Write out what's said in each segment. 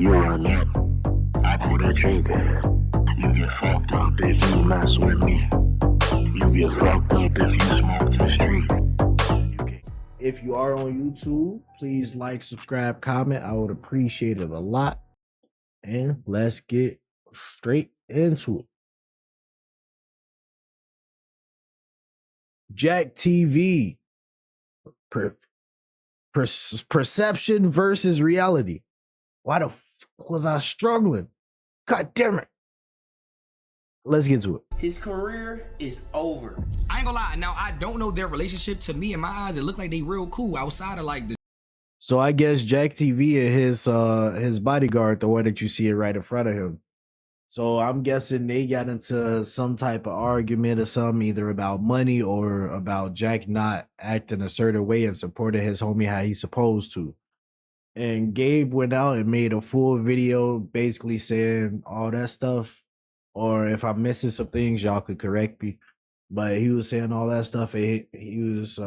You run up, I pull the trigger. You get fucked up if you mess with me. You get fucked up if you smoke the street. If you are on YouTube, please like, subscribe, comment. I would appreciate it a lot. And let's get straight into it. Jack TV. Perception versus reality. Why the fuck was I struggling? God damn it. Let's get to it. His career is over. I ain't gonna lie. Now, I don't know their relationship. To me, in my eyes, it looked like they real cool outside of like the... So I guess Jack TV and his bodyguard, the one that you see it right in front of him. So I'm guessing they got into some type of argument or something, either about money or about Jack not acting a certain way and supporting his homie how he's supposed to. And Gabe went out and made a full video basically saying all that stuff. Or if I'm missing some things, y'all could correct me. But he was saying all that stuff. And he was,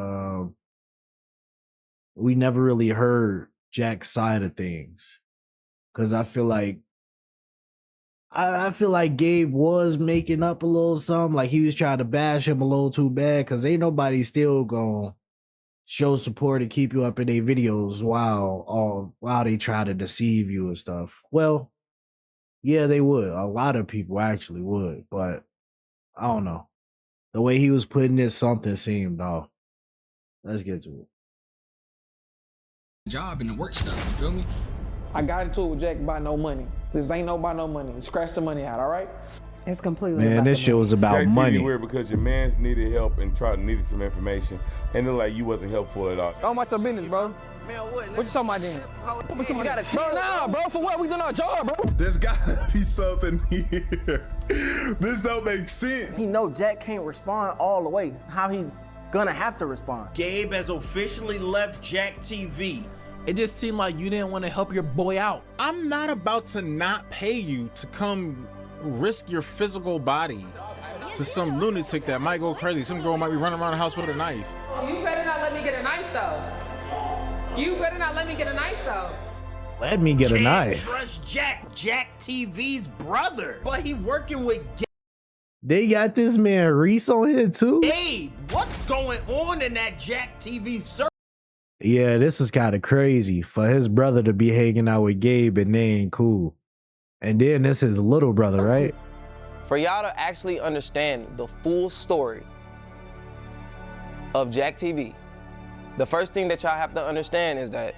we never really heard Jack's side of things. Because I feel like Gabe was making up a little something. Like he was trying to bash him a little too bad. Because ain't nobody still gonna show support and keep you up in their videos while they try to deceive you and stuff. Well, yeah, they would. A lot of people actually would. But I don't know. The way he was putting it, something seemed off. Let's get to it. Job and the work stuff, you feel me? I got into it with Jack about no money. This ain't no about no money. Scratch the money out, all right? It's completely Man, this shit was about Jack money. TV weird because your mans needed help and needed some information, and then like you wasn't helpful at all. How much your business, bro? Man, what you talking about then? You gotta chill, nah, bro. For what? We doing our job, bro. There's gotta be something here. This don't make sense. He know Jack can't respond all the way. How he's gonna have to respond. Gabe has officially left Jack TV. It just seemed like you didn't want to help your boy out. I'm not about to not pay you to come risk your physical body to some lunatic that might go crazy. Some girl might be running around the house with a knife. You better not let me get a knife, though. You better not let me get a knife, though. Let me get a Can't knife. trust Jack TV's brother. But he working with They got this man Reese on here too? Gabe. What's going on in that Jack TV circle? Yeah, this is kind of crazy for his brother to be hanging out with Gabe and they ain't cool. And then this is his little brother, right? For y'all to actually understand the full story of Jack TV, the first thing that y'all have to understand is that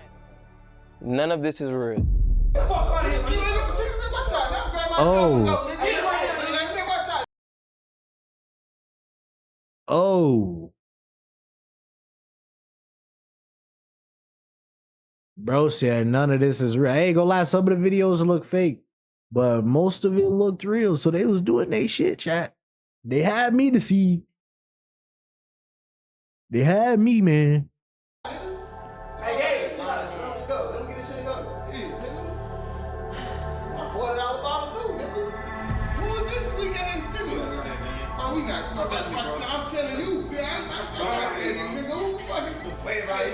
none of this is real. Oh. Bro said none of this is real. I ain't gonna lie, some of the videos look fake, but most of it looked real. So they was doing their shit, chat. They had me to see. They had me, man. Hey, Gabe, let's go. Let me get this shit go. My $40 bottle too, nigga. Who is this weak ass nigga? Oh, we not. I'm telling you, man. I'm asking you, nigga. Who fucking? Wait, right?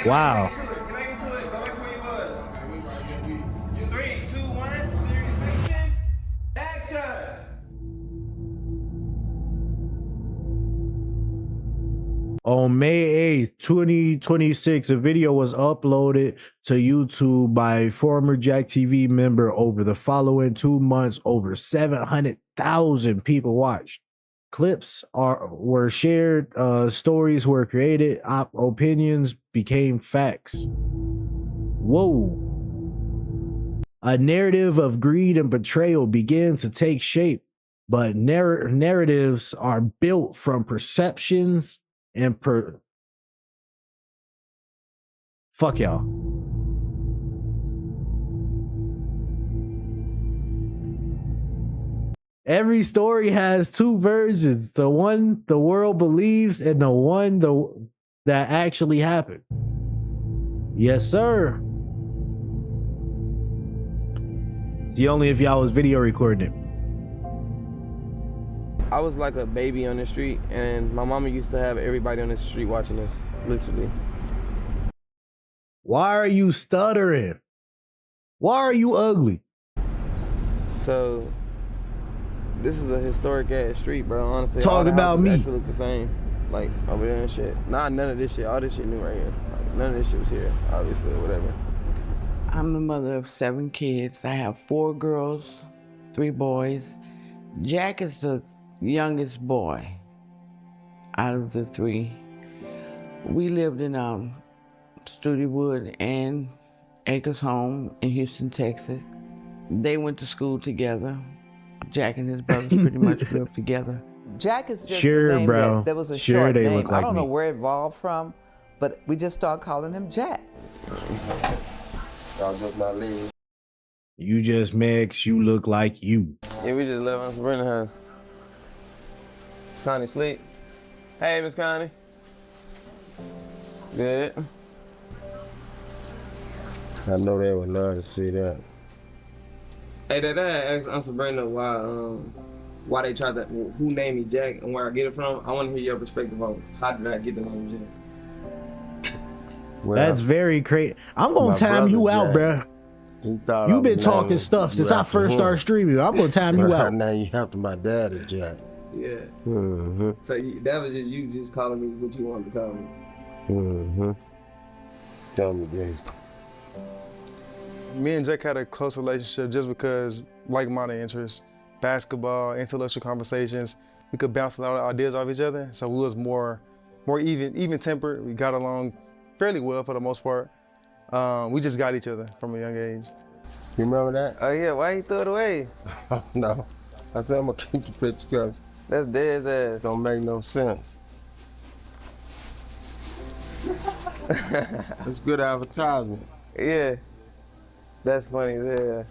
Wow. Go back to where you was. 3, 2, 1. Serious faces. Action. On May 8th, 2026, a video was uploaded to YouTube by former Jack TV member. Over the following 2 months, over 700,000 people watched. Clips were shared, stories were created, opinions became facts. Whoa. A narrative of greed and betrayal began to take shape, but narratives are built from perceptions and fuck y'all. Every story has two versions, the one the world believes and the one that actually happened. Yes, sir. See, only if y'all was video recording it. I was like a baby on the street, and my mama used to have everybody on the street watching us, literally. Why are you stuttering? Why are you ugly? So, this is a historic ass street, bro. Honestly, Talk all the about houses me. actually look the same, like over there and shit. Nah, none of this shit. All this shit new right here. Like, none of this shit was here, obviously, or whatever. I'm the mother of 7 kids. I have 4 girls, 3 boys. Jack is the youngest boy out of the 3. We lived in Studewood and Acres Home in Houston, Texas. They went to school together. Jack and his brothers pretty much grew up together. Jack is just Sure, the name bro. that was a Sure, short they name. look like I don't know me. where it evolved from, but we just started calling him Jack. Y'all just not leaving. You just makes you look like you. Yeah, we just left on Sabrina's house. Miss Connie sleep. Hey, Miss Connie. Good. I know they would love to see that. Hey, that I asked Aunt Sabrina why they tried to, who named me Jack and where I get it from. I want to hear your perspective on how did I get the name Jack. Well, That's very crazy. I'm gonna my time you brother out, Jack, bro. He thought You've I been was talking naming stuff since you I after first him. started streaming. I'm gonna time you out. Now you after my daddy, Jack. Yeah. Mm-hmm. So that was just you just calling me what you wanted to call me. Mm-hmm. Tell me this. Me and Jack had a close relationship just because like-minded interests, basketball, intellectual conversations. We could bounce a lot of ideas off each other, so we was more even-tempered. We got along fairly well for the most part. We just got each other from a young age. You remember that? Oh yeah, why you threw it away? No. I said I'm gonna keep the picture covered. That's Dead's ass. Don't make no sense. It's good advertisement. Yeah. That's funny as hell.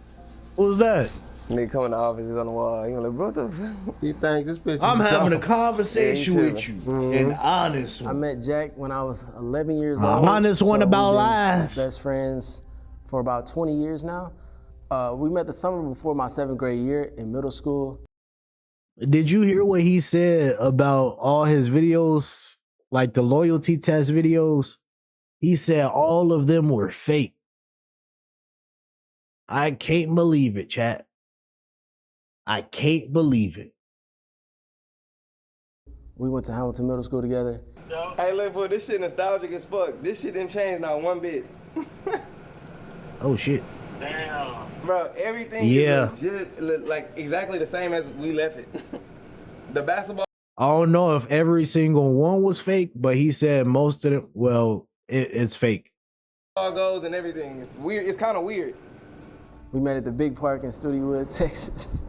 What was that? Nigga come in the office, he's on the wall. You like, bro, what the You think this bitch I'm is having a dumb? conversation Yeah, with you. An honest I one. met Jack when I was 11 years An old. honest one about we've been lies. Best friends for about 20 years now. We met the summer before my 7th grade year in middle school. Did you hear what he said about all his videos, like the loyalty test videos? He said all of them were fake. I can't believe it, chat. I can't believe it. We went to Hamilton Middle School together. Hey, look, boy, this shit nostalgic as fuck. This shit didn't change not one bit. Oh shit. Bro, everything Yeah. is legit, like exactly the same as we left it. The basketball I don't know if every single one was fake, but he said most of them, well, it's fake. goes and everything. It's weird. It's kind of weird. We met at the big park in Studewood, Texas.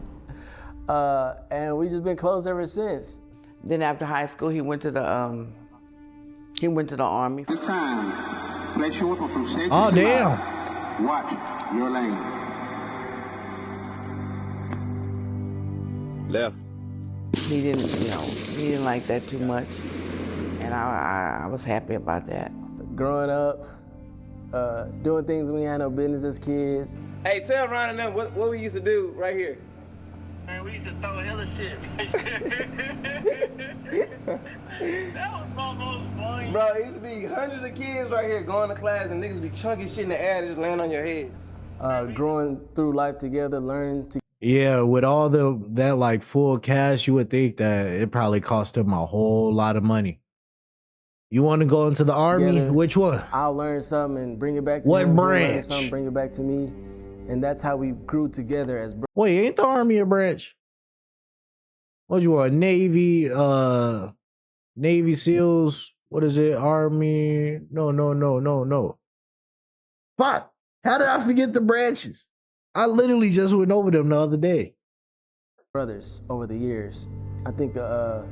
And we just been close ever since. Then after high school, he went to the Army. This time, place your weapon from safety. Oh, damn. Watch your lane. Left. He didn't like that too much, and I was happy about that. Growing up, doing things we had no business as kids. Hey, tell Ryan and them what we used to do right here. Man, we used to throw hella shit. That was my most fun. Bro, it used to be hundreds of kids right here going to class and niggas be chunking shit in the air and just land on your head. Growing through life together, learning to. Yeah, with all that like full cash, you would think that it probably cost him a whole lot of money. You want to go into the army? Together. Which one? I'll learn something and bring it back to What him. He'll learn branch? something, bring it back to me. And that's how we grew together as brothers. Wait, ain't the army a branch? What you want? Navy SEALs? What is it? Army? No. Fuck! How did I forget the branches? I literally just went over them the other day. Brothers over the years. I think a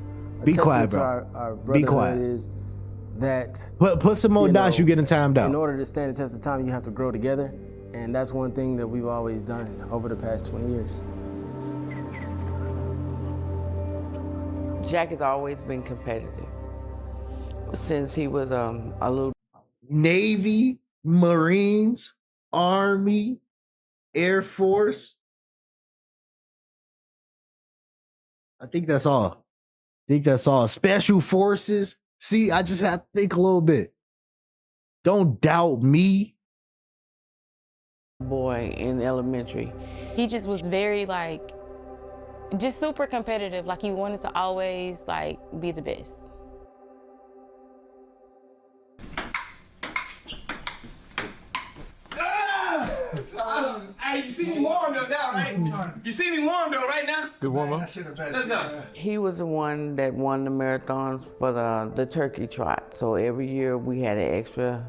Be quiet, testament to bro. our Be quiet. brotherhood is that Put some more dots. You getting timed out. in order to stand the test of time, you have to grow together. And that's one thing that we've always done over the past 20 years. Jack has always been competitive since he was a little. Navy, Marines, Army, Air Force. I think that's all. Special forces. See, I just have to think a little bit. Don't doubt me. Boy in elementary. He just was very just super competitive. Like he wanted to always be the best. Hey, you see me warmed up now, right? You see me warmed up right now? Good warm up. Let's go. He was the one that won the marathons for the turkey trot. So every year we had an extra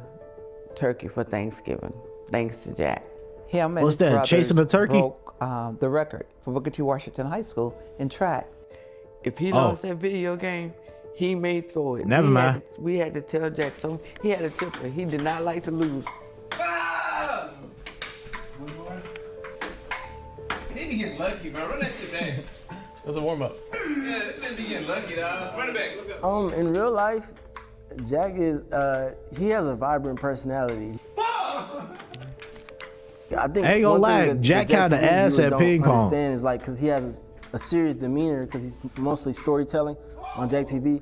turkey for Thanksgiving, thanks to Jack. Him and What's his that, chasing the brothers turkey? broke the record for Booker T. Washington High School in track. If he lost that video game, he may throw it. Never mind. We had to tell Jack something. He had a tipper. He did not like to lose. He be getting lucky, bro. Run that shit back. That's a warm up. Yeah, this man be getting lucky, dog. Run it back. Let's go. In real life, Jack is he has a vibrant personality. I think I ain't gonna one lie, thing that Jack the kinda TV ass viewers at ping don't pong. understand is because he has a serious demeanor because he's mostly storytelling on Jack TV.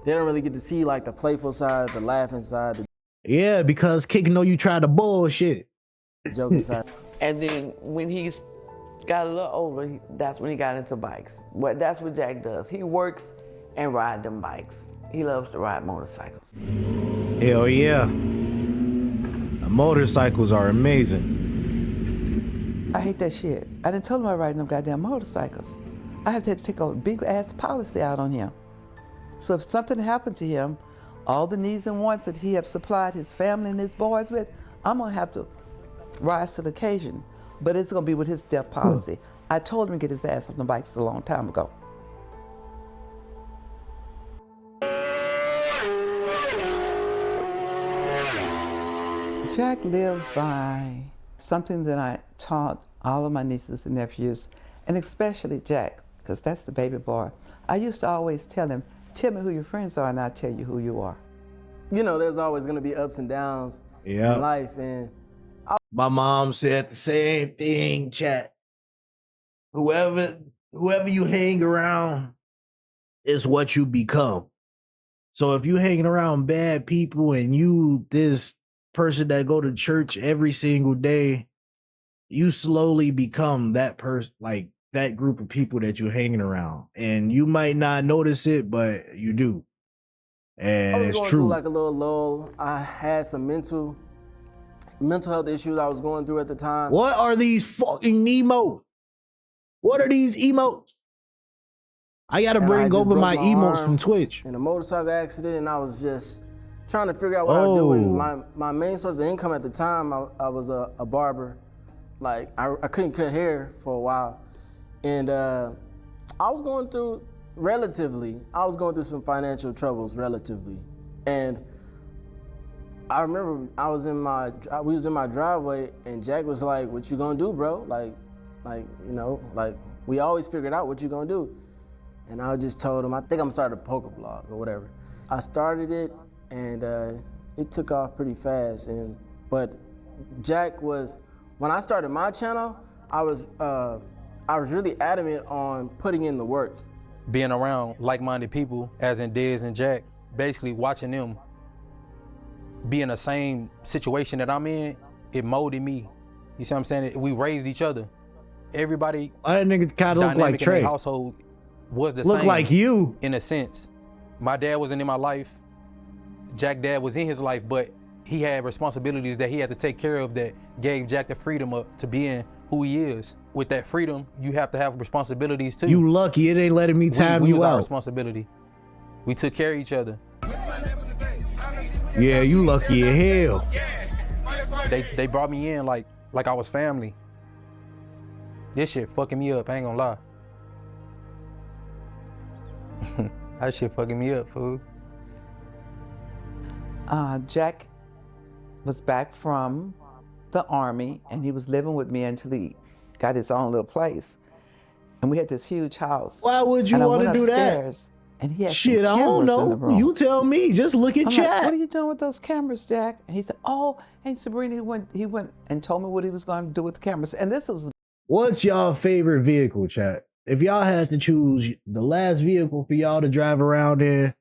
They don't really get to see the playful side, the laughing side, the Yeah, because Kick know you try to bullshit. joking side. And then when he got a little older, that's when he got into bikes. That's what Jack does. He works and ride them bikes. He loves to ride motorcycles. Hell yeah. Motorcycles are amazing. I hate that shit. I didn't tell him I ride them goddamn motorcycles. I have to take a big ass policy out on him. So if something happened to him, all the needs and wants that he have supplied his family and his boys with, I'm gonna have to rise to the occasion. But it's gonna be with his death policy. I told him to get his ass on the bikes a long time ago. Jack lived by something that I taught all of my nieces and nephews, and especially Jack, because that's the baby boy. I used to always tell him, tell me who your friends are and I'll tell you who you are. You know, there's always gonna be ups and downs Yeah. in life, and My mom said the same thing, chat. Whoever you hang around is what you become. So if you hanging around bad people and you this person that go to church every single day, you slowly become that person, that group of people that you're hanging around. And you might not notice it, but you do. I And was it's going true. through a little lull. I had some mental health issues I was going through at the time. What are these fucking emotes? What are these emotes? I gotta And I bring had just over broke my emotes arm from Twitch. in a motorcycle accident, and I was just trying to figure out what I was doing. Oh. My main source of income at the time, I was a barber. I couldn't cut hair for a while. And I was going through some financial troubles relatively. And I remember we was in my driveway, and Jack was like, "What you gonna do, bro? We always figured out what you gonna do." And I just told him, I think I'm gonna start a poker blog or whatever. I started it, and it took off pretty fast. But Jack was, when I started my channel, I was really adamant on putting in the work. Being around like-minded people, as in Dez and Jack, basically watching them be in the same situation that I'm in, it molded me. You see what I'm saying? We raised each other. Everybody, Why that nigga kind of look like dynamic in their Trey? household was the Look same. like you. In a sense. My dad wasn't in my life. Jack dad was in his life, but he had responsibilities that he had to take care of that gave Jack the freedom to being who he is. With that freedom, you have to have responsibilities too. You lucky it ain't letting me time we you was our out. responsibility. We took care of each other. Yeah, you lucky as hell. They brought me in like I was family. This shit fucking me up, I ain't gonna lie. That shit fucking me up, fool. Jack was back from the Army, and he was living with me until he got his own little place. And we had this huge house. Why would you And I want to went do that? upstairs, and he had Shit, some I don't cameras in the know. room. You tell me. Just look at I'm chat. like, what are you doing with those cameras, Jack? And he said, oh, and Sabrina, he went and told me what he was going to do with the cameras. And this was What's y'all favorite vehicle, chat? if y'all had to choose the last vehicle for y'all to drive around in,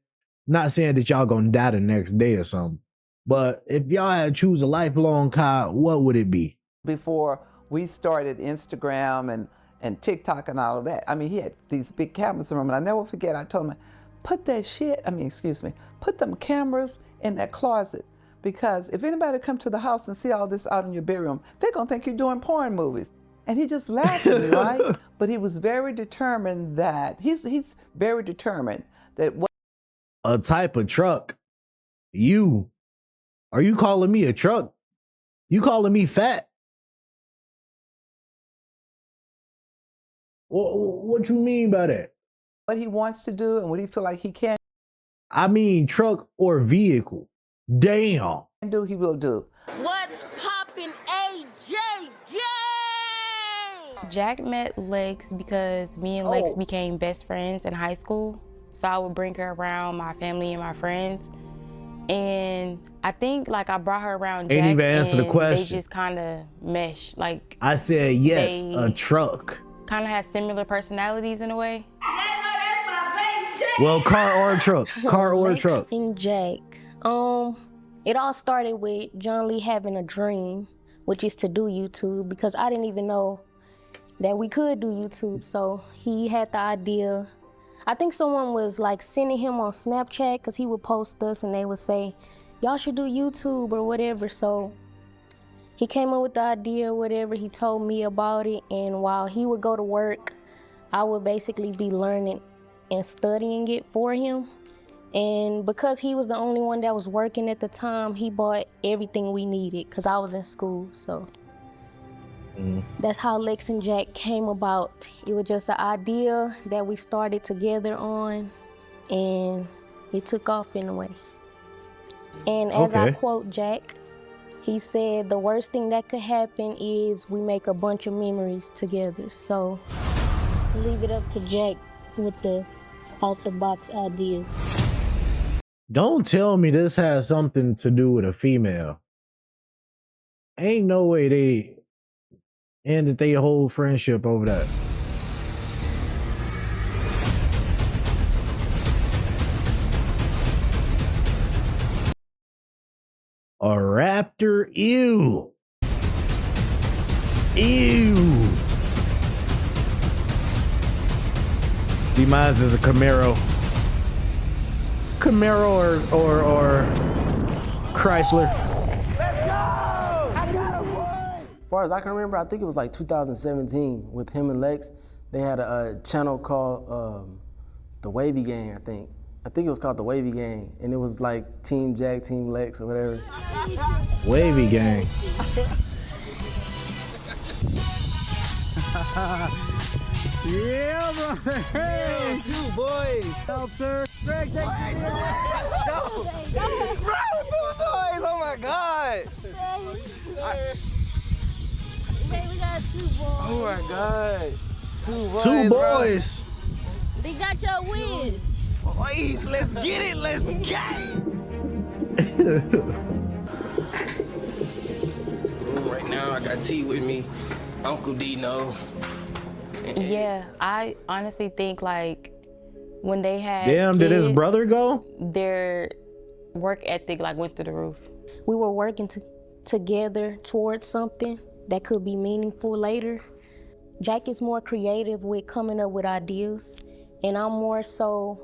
not saying that y'all gonna die the next day or something, but if y'all had to choose a lifelong car, what would it be? Before we started Instagram and TikTok and all of that, I mean, he had these big cameras in the room, and I never forget, I told him, put them cameras in that closet, because if anybody come to the house and see all this out in your bedroom, they're gonna think you're doing porn movies. And he just laughed at me, right? But he was very determined that, he's very determined that what A type of truck? Are you calling me a truck? You calling me fat? What you mean by that? what he wants to do and what he feel like he can I mean truck or vehicle. Damn. do, he will do. What's poppin', AJ? Jack met Lex because me and Lex became best friends in high school. So I would bring her around my family and my friends. And I think like I brought her around Jack, Ain't even answer the and question. they just kind of meshed. Like I said yes, they a truck. kind of had similar personalities in a way. Well, car or truck. Car or Lex truck. and Jack. It all started with John Lee having a dream, which is to do YouTube, because I didn't even know that we could do YouTube. So he had the idea. I think someone was like sending him on Snapchat, because he would post us and they would say, y'all should do YouTube or whatever. So he came up with the idea or whatever. He told me about it, and while he would go to work, I would basically be learning and studying it for him. And because he was the only one that was working at the time, he bought everything we needed, because I was in school. So that's how Lex and Jack came about. It was just an idea that we started together on, and it took off in a way. And as I quote Jack, he said, the worst thing that could happen is we make a bunch of memories together. So leave it up to Jack with the out-the-box ideas. Don't tell me this has something to do with a female. Ain't no way they ended their whole friendship over that. A raptor? Ew. Ew. See, mine's is a Camaro. Camaro or Chrysler. As far as I can remember, I think it was like 2017 with him and Lex. They had a channel called The Wavy Gang, I think. I think it was called The Wavy Gang, and it was like Team Jack, Team Lex, or whatever. Wavy Gang. Yeah, brother. Hey, two boys. Help, sir. Greg, take it. Go. Bro, two boys. Oh my God. We got two boys. Oh my God. Two boys. They got your win. Boys, let's get it. Let's get it. Right now, I got T with me. Uncle Dino. Yeah, I honestly think like when they had Damn, did his kids, brother go? Their work ethic like went through the roof. We were working together towards something that could be meaningful later. Jack is more creative with coming up with ideas, and I'm more so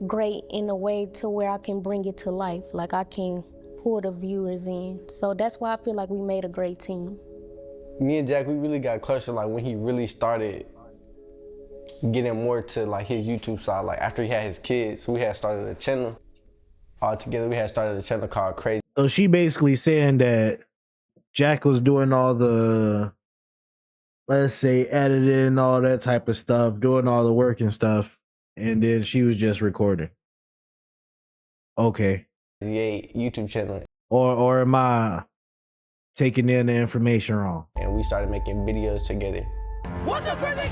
great in a way to where I can bring it to life. Like I can pull the viewers in. So that's why I feel like we made a great team. Me and Jack, we really got closer like when he really started getting more to like his YouTube side. Like after he had his kids, we had started a channel all together. We had started a channel called Crazy. So she basically saying that Jack was doing all the, let's say, editing, all that type of stuff, doing all the work and stuff, and then she was just recording. Okay. YouTube channel. Or am I taking in the information wrong? And we started making videos together. What's up, Crazy?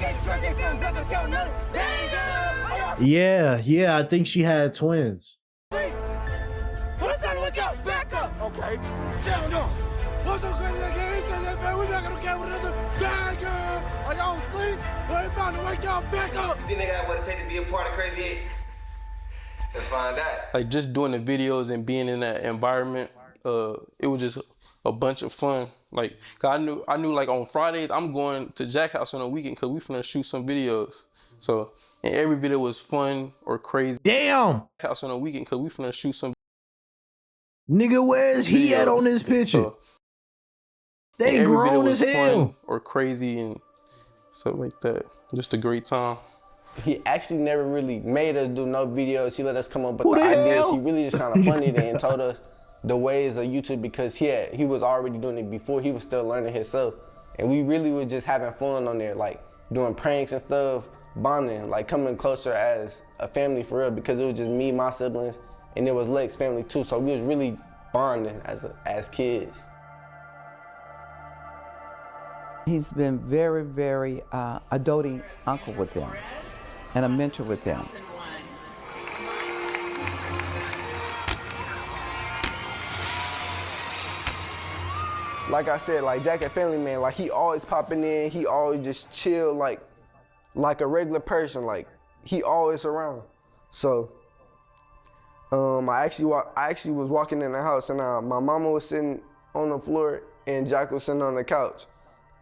Yeah, I think she had twins. What's up? Look out! Back up! Okay. Down, down. What's up, Crazy? We back on the camera with another banger. Are y'all asleep? Everybody time to wake y'all back up. You think they got what it takes to be a part of Crazy 8? Let's find out. Like just doing the videos and being in that environment, it was just a bunch of fun. Like, 'cause I knew like on Fridays I'm going to Jack House on a weekend because we finna shoot some videos. So, and every video was fun or crazy. Damn. House on a weekend because we finna shoot some. Nigga, where's he at on this picture? So, they every video grown was as hell. fun or crazy and stuff like that. Just a great time. He actually never really made us do no videos. He let us come up with Who the the ideas. hell? He really just kind of funded it and told us the ways of YouTube because he was already doing it before. He was still learning himself. And we really was just having fun on there, like doing pranks and stuff, bonding, like coming closer as a family for real because it was just me, my siblings, and it was Lex family too. So we was really bonding as kids. He's been very, very a doting uncle with them and a mentor with them. Like I said, like Jack a family man, like he always popping in, he always just chill like a regular person, like he always around. So I actually was walking in the house and my mama was sitting on the floor and Jack was sitting on the couch.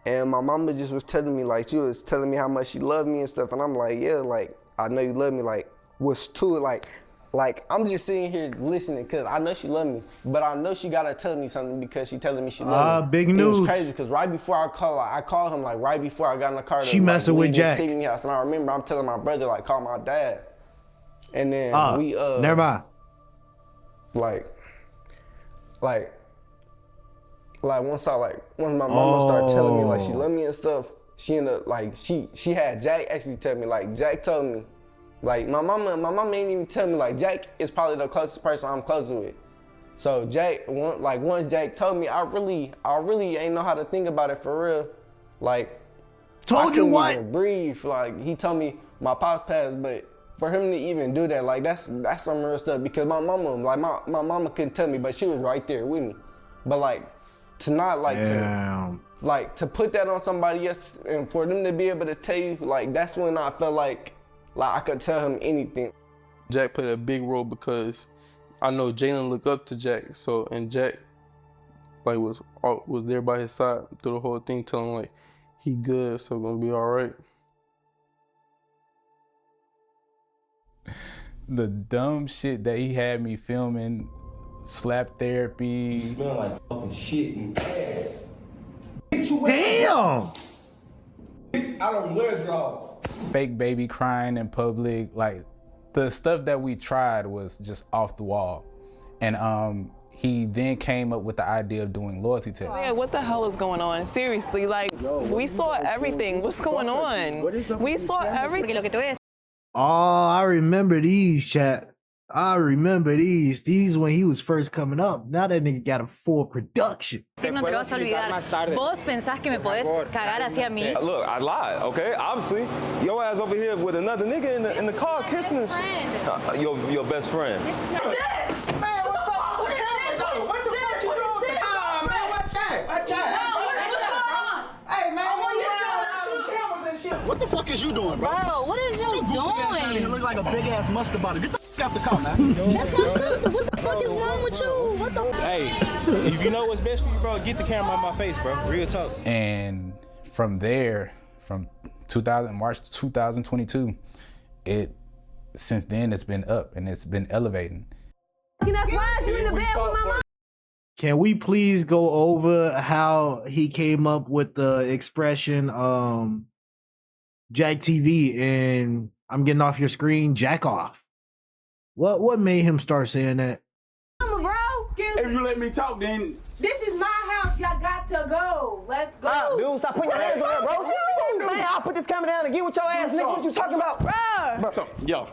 And my mama just was telling me, like, she was telling me how much she loved me and stuff. And I'm like, yeah, like, I know you love me. Like, what's to it? Like, I'm just sitting here listening because I know she loved me. But I know she got to tell me something because she telling me she loved me. Big It news. was crazy because right before I called him, like, right before I got in the car. She messing with Jack. Leave his house. And I remember I'm telling my brother, like, call my dad. And then never mind. Like once my mama started telling me like she loved me and stuff, she ended up like she had Jack actually tell me, like Jack told me, like my mama ain't even tell me, like Jack is probably the closest person I'm close with. So once Jack told me, I really ain't know how to think about it for real. Like told you what? Even breathe. Like he told me my pops passed, but for him to even do that, like that's some real stuff because my mama couldn't tell me, but she was right there with me. But like to not like to put that on somebody else and for them to be able to tell you, like that's when I felt like I could tell him anything. Jack played a big role because I know Jalen looked up to Jack, so and Jack like was there by his side through the whole thing, telling him like he good, so gonna be all right. The dumb shit that he had me filming, slap therapy. You smell like fucking shit and ass. Damn! I don't wear drawers. Fake baby crying in public. Like, the stuff that we tried was just off the wall. And he then came up with the idea of doing loyalty tests. Yeah, what the hell is going on? Seriously, like, we saw everything. What's going on? We saw everything. Oh, I remember these, chat. I remember these. These when he was first coming up. Now that nigga got a full production. No te vas a olvidar. Vos pensás que me podés cagar hacia mí. Look, I lied, okay? Obviously, your ass over here with another nigga in the car kissing us. Your best friend. Man, what's up? What the fuck you doing? Ah, man, watch out. Watch out. Hey, man, what the fuck is you doing, bro? Bro, what is you doing? You look like a big ass mustard bottle. Get the fuck out the car, man. That's my sister. What the fuck is wrong with you? What the fuck? Hey, if you know what's best for you, bro, get the camera on my face, bro. Real talk. And from there, from March 2022, since then it's been up and it's been elevating. That's why you in the bed with my mom. Can we please go over how he came up with the expression Jack TV and I'm getting off your screen, jack off? What made him start saying that? Bro, if you let me talk, then this is my house. Y'all got to go. Let's go. Dude, stop putting your hands on her, bro. What you gonna do? Man, I'll put this camera down and get with your ass, nigga. What you talking about? Yo.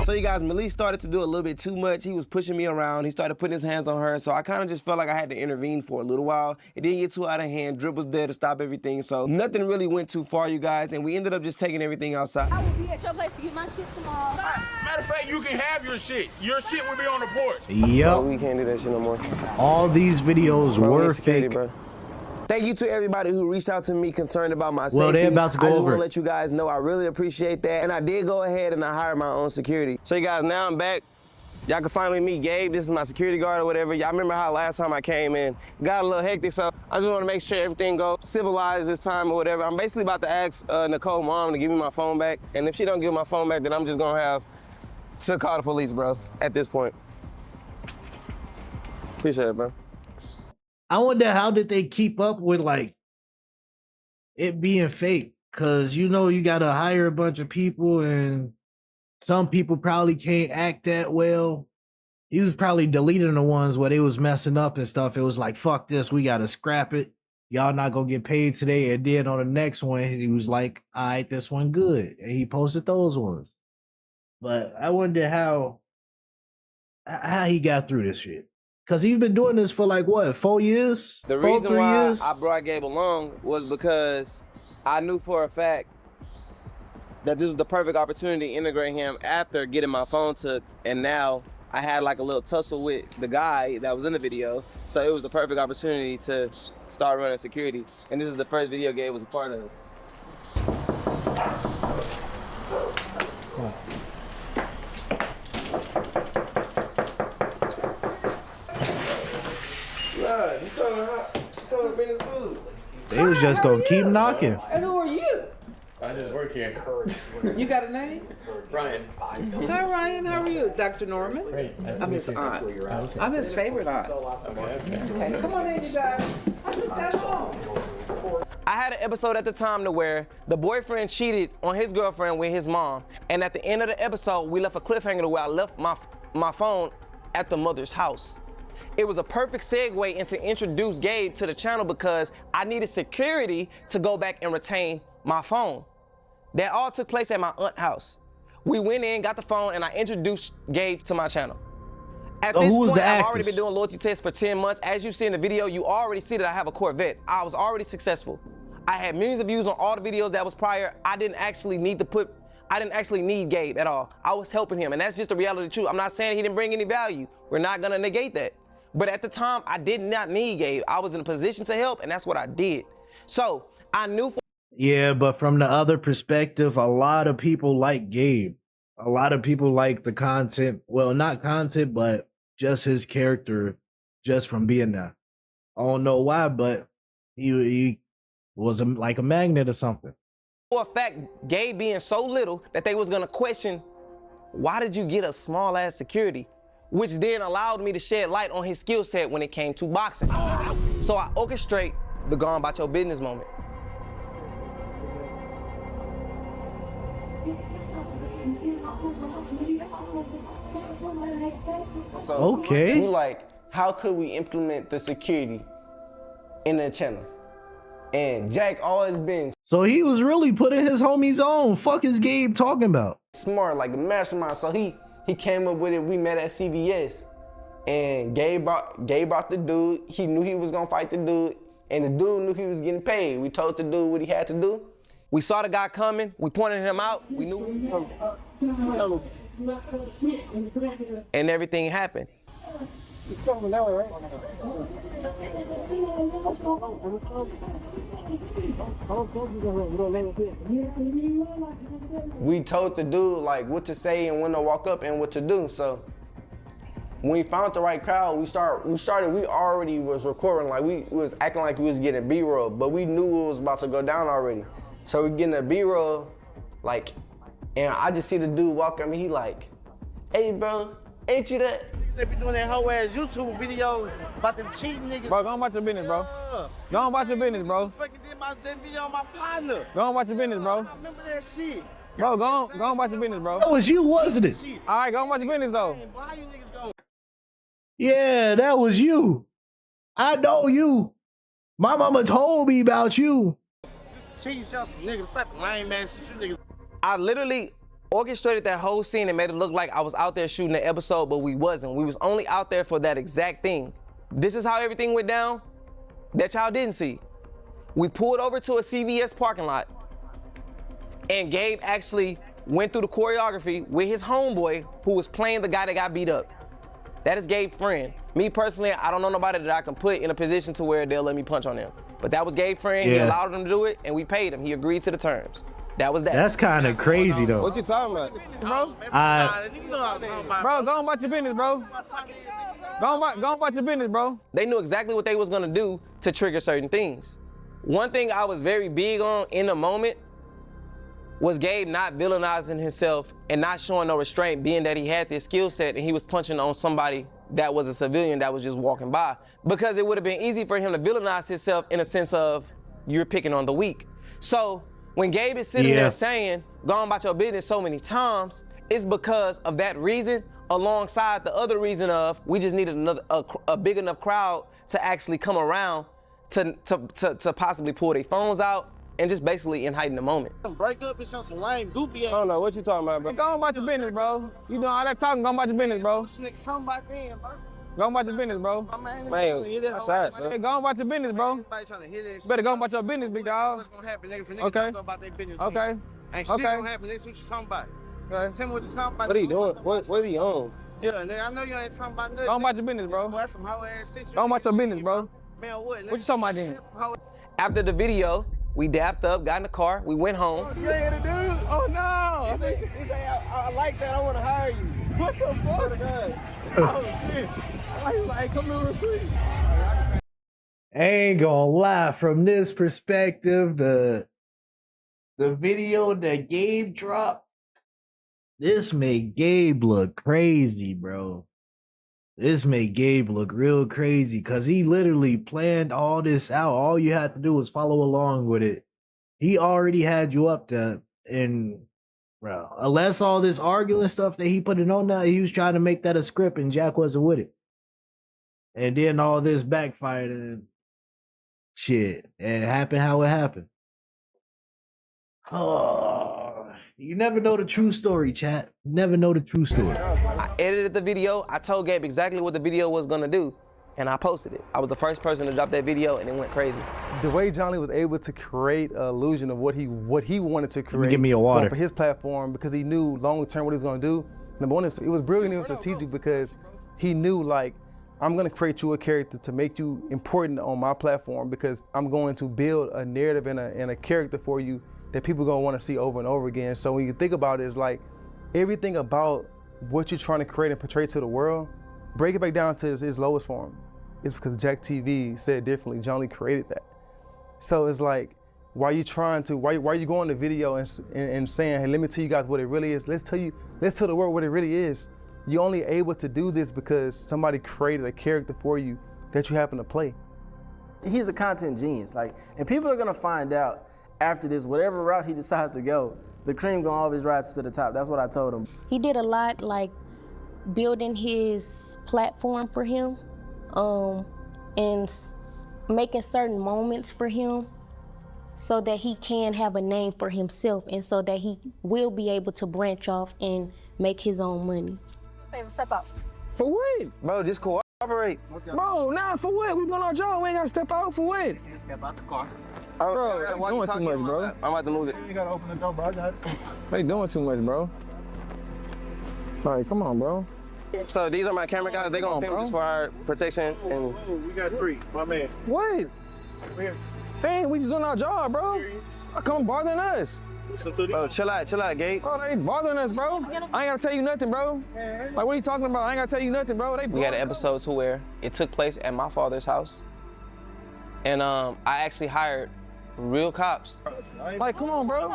So you guys, Malik started to do a little bit too much. He was pushing me around. He started putting his hands on her. So I kind of just felt like I had to intervene for a little while. It didn't get too out of hand. Drip was there to stop everything. So nothing really went too far, you guys. And we ended up just taking everything outside. I will be at your place to get my shit tomorrow. Matter of fact, you can have your shit. Your shit will be on the porch. Yep. We can't do that shit no more. All these videos were security, fake. bro. Thank you to everybody who reached out to me concerned about my safety. Well, they're about to go I just over want it. to let you guys know I really appreciate that. And I did go ahead and I hired my own security. So you guys, now I'm back. Y'all can finally meet Gabe. This is my security guard or whatever. Y'all remember how last time I came in, got a little hectic, so I just want to make sure everything goes civilized this time or whatever. I'm basically about to ask Nicole's mom to give me my phone back. And if she don't give my phone back, then I'm just gonna have to call the police, bro, at this point. Appreciate it, bro. I wonder how did they keep up with like it being fake? Cause you know you gotta hire a bunch of people and some people probably can't act that well. He was probably deleting the ones where they was messing up and stuff. It was like, fuck this, we gotta scrap it. Y'all not gonna get paid today. And then on the next one, he was like, all right, this one good. And he posted those ones. But I wonder how he got through this shit. Cause he's been doing this for like what, 4 years? The 3 reason why years? I brought Gabe along was because I knew for a fact that this was the perfect opportunity to integrate him after getting my phone took, and now I had like a little tussle with the guy that was in the video, so it was a perfect opportunity to start running security, and this is the first video Gabe was a part of. Nah, you told her to bring his food. They was just gonna keep knocking. And who are you? I just work here. You got a name? Ryan. Hi, Ryan. How are you? Dr. Norman? I'm his aunt. I'm his favorite aunt. Okay, come on in, you guys. I just got home. I had an episode at the time to where the boyfriend cheated on his girlfriend with his mom, and at the end of the episode, we left a cliffhanger to where I left my phone at the mother's house. It was a perfect segue into introduce Gabe to the channel because I needed security to go back and retain my phone. That all took place at my aunt's house. We went in, got the phone, and I introduced Gabe to my channel. At this point, I've already been doing loyalty tests for 10 months. As you see in the video, you already see that I have a Corvette. I was already successful. I had millions of views on all the videos that was prior. I didn't actually need Gabe at all. I was helping him, and that's just the reality of the truth. I'm not saying he didn't bring any value. We're not gonna negate that. But at the time, I did not need Gabe. I was in a position to help, and that's what I did. So I knew. Yeah, but from the other perspective, a lot of people like Gabe. A lot of people like the content. Well, not content, but just his character, just from being there. I don't know why, but he was like a magnet or something. For a fact, Gabe being so little that they was gonna question, why did you get a small ass security? Which then allowed me to shed light on his skill set when it came to boxing. So I orchestrate the gone about your business moment. So Okay. we like, how could we implement the security in the channel? And Jack always been So he was really putting his homies on. Fuck is Gabe talking about? smart, like the mastermind. So he came up with it. We met at CVS, and Gabe brought the dude. He knew he was gonna fight the dude, and the dude knew he was getting paid. We told the dude what he had to do. We saw the guy coming. We pointed him out. We knew, and everything happened. We told the dude like what to say and when to walk up and what to do. So when we found the right crowd, we already was recording, like we was acting like we was getting B-roll, but we knew it was about to go down already. So we getting a B-roll, like, and I just see the dude walk at me, he like, hey bro, ain't you that? They be doing that whole ass YouTube videos about them cheating niggas. Bro, go on about your business, bro. Go on about your business, bro. Fucking did that video on my partner. Go on about your business, bro. I remember that shit. Bro, go on about your business, bro. That was you, wasn't it? All right, go on about your business, though. Yeah, that was you. I know you. My mama told me about you. Cheating show some niggas, type of lame ass shit you niggas. I literally orchestrated that whole scene and made it look like I was out there shooting the episode, but we wasn't. We was only out there for that exact thing. This is how everything went down that y'all didn't see. We pulled over to a CVS parking lot, and Gabe actually went through the choreography with his homeboy who was playing the guy that got beat up. That is Gabe's friend. Me personally, I don't know nobody that I can put in a position to where they'll let me punch on him. But that was Gabe's friend. He Yeah. allowed him to do it, and we paid him. He agreed to the terms. That was that. That's kind of crazy though. What you talking about? Bro, Bro, go on about your business, bro. Go on about your business, bro. They knew exactly what they was gonna do to trigger certain things. One thing I was very big on in the moment was Gabe not villainizing himself and not showing no restraint, being that he had this skill set and he was punching on somebody that was a civilian that was just walking by. Because it would have been easy for him to villainize himself in a sense of you're picking on the weak. So when Gabe is sitting there saying, go on about your business so many times, it's because of that reason, alongside the other reason of we just needed a big enough crowd to actually come around to possibly pull their phones out and just basically heighten the moment. break up and some lame, goofy ass. I don't know what you talking about, bro. Go on about your business, bro. You doing all that talking, go on about your business, bro. Nigga, something about them, bro. Go on about your business, bro. Man, Outside, bro. Hey, go on about your business, bro. Better go on about your business, big dog. What's gonna happen, nigga? For niggas Okay. to go about their business. Okay. Ain't shit Okay. gonna happen. That's what you talking about. Tell me what you talking about. What are you doing? What are you on? Yeah, nigga, I know you ain't talking about nothing. Go on about your business, bro. Boy, that's some hoe ass shit. Go on about your business, bro. Man, what? What you talking about then? After the video, we dapped up, got in the car, we went home. You ain't the dude? Oh no! I like that. I want to hire you. What the fuck? Oh shit! Like, come here real quick. I ain't gonna lie, from this perspective, the video that Gabe dropped, this made Gabe look crazy, bro. This made Gabe look real crazy because he literally planned all this out. All you had to do was follow along with it. He already had you up there, and bro, unless all this arguing stuff that he put it on now, he was trying to make that a script and Jack wasn't with it. And then all this backfired and shit. And it happened how it happened. Oh, you never know the true story, chat. You never know the true story. I edited the video. I told Gabe exactly what the video was gonna do, and I posted it. I was the first person to drop that video, and it went crazy. The way John Lee was able to create an illusion of what he wanted to create give me a water. for his platform, because he knew long term what he was going to do. Number one, it was brilliant and strategic because he knew, like, I'm going to create you a character to make you important on my platform, because I'm going to build a narrative and a character for you that people are going to want to see over and over again. So when you think about it, it's like everything about what you're trying to create and portray to the world, break it back down to its lowest form. It's because Jack TV said differently. John Lee created that. So it's like, why are you going to video and saying, hey, let me tell you guys what it really is. Let's tell the world what it really is. You're only able to do this because somebody created a character for you that you happen to play. He's a content genius, and people are gonna find out after this, whatever route he decides to go, the cream gonna always rise to the top. That's what I told him. He did a lot, like building his platform for him, and making certain moments for him so that he can have a name for himself and so that he will be able to branch off and make his own money. Step out. For what? Bro, just cooperate. Bro, nah, for what? We doing our job. We ain't gotta step out. For what? Step out the car. Bro, they doing too much, bro. I'm about to move it. You gotta open the door, bro. I got it. They doing too much, bro. Like, come on, bro. So these are my camera guys. They gonna film this for our protection. And We got 3, my man. what? Dang, we just doing our job, bro. Come bothering us. Bro, chill out, Gabe. Bro, they bothering us, bro. I ain't gotta tell you nothing, bro. Like, what are you talking about? I ain't gotta tell you nothing, bro. We had an episode to where it took place at my father's house. And I actually hired real cops. Like, come on, bro.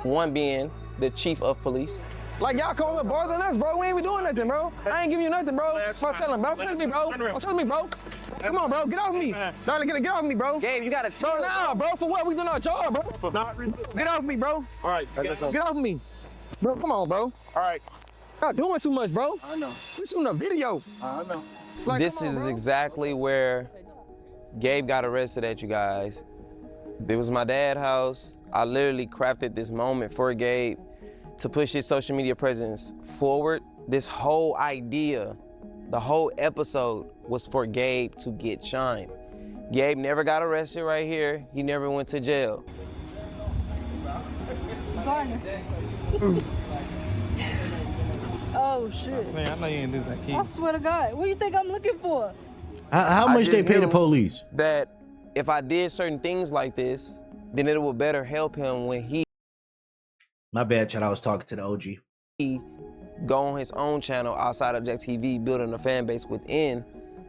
One being the chief of police. Like, y'all come up bothering us, bro. We ain't even doing nothing, bro. I ain't giving you nothing, bro. Bro, tell him, bro. Trust me, bro. Trust me, bro. Come on, bro. Get off me. Darling, get off me, bro. Gabe, you gotta chill. Bro, nah, bro. For what? We doing our job, bro. Get off me, bro. All right. Get off me. Bro, come on, bro. All right. Not doing too much, bro. I know. We shooting a video. I know. Like, This come on, is bro. exactly where Gabe got arrested at, you guys. It was my dad's house. I literally crafted this moment for Gabe to push his social media presence forward. This whole idea, the whole episode was for Gabe to get shine. Gabe never got arrested right here. He never went to jail. Oh shit. Man, I know you ain't losing that key. I swear to God. What do you think I'm looking for? How much they just pay the knew police? That if I did certain things like this, then it would better help him when he My bad, Chad. I was talking to the OG. go on his own channel outside of Jack TV, building a fan base within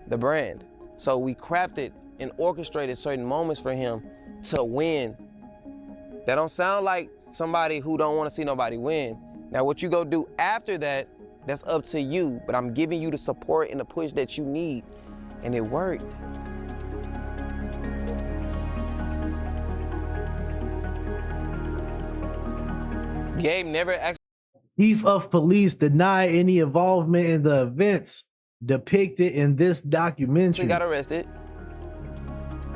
the brand. So we crafted and orchestrated certain moments for him to win. That don't sound like somebody who don't want to see nobody win. Now what you go do after that, that's up to you, but I'm giving you the support and the push that you need, and it worked. Gabe never actually. Chief of police denied any involvement in the events depicted in this documentary. He got arrested.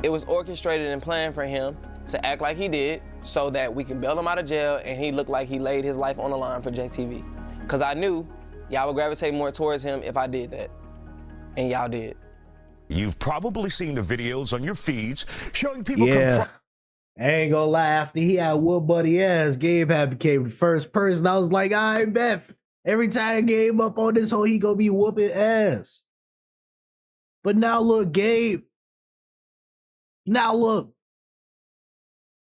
It was orchestrated and planned for him to act like he did so that we can bail him out of jail and he looked like he laid his life on the line for Jack TV. Because I knew y'all would gravitate more towards him if I did that. And y'all did. You've probably seen the videos on your feeds showing people I ain't gonna lie, after he had whoop buddy ass, Gabe had became the first person. I was like, I bet every time Gabe up on this hole, he gonna be whooping ass. But now look, Gabe. Now look.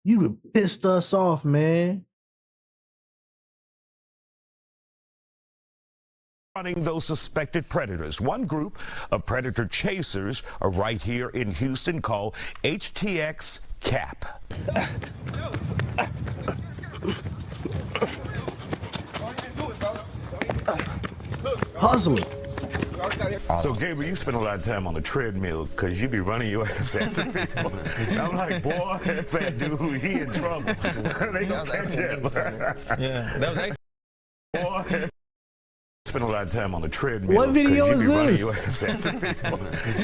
You pissed us off, man. running those suspected predators. One group of predator chasers are right here in Houston called HTX CAP. Hustling. So, Gabriel, you spend a lot of time on the treadmill because you be running your ass after people. I'm like, boy, that fat dude, he in trouble. They gonna catch him. Yeah, that was actually. Boy, spend a lot of time on the treadmill. What video is this? this?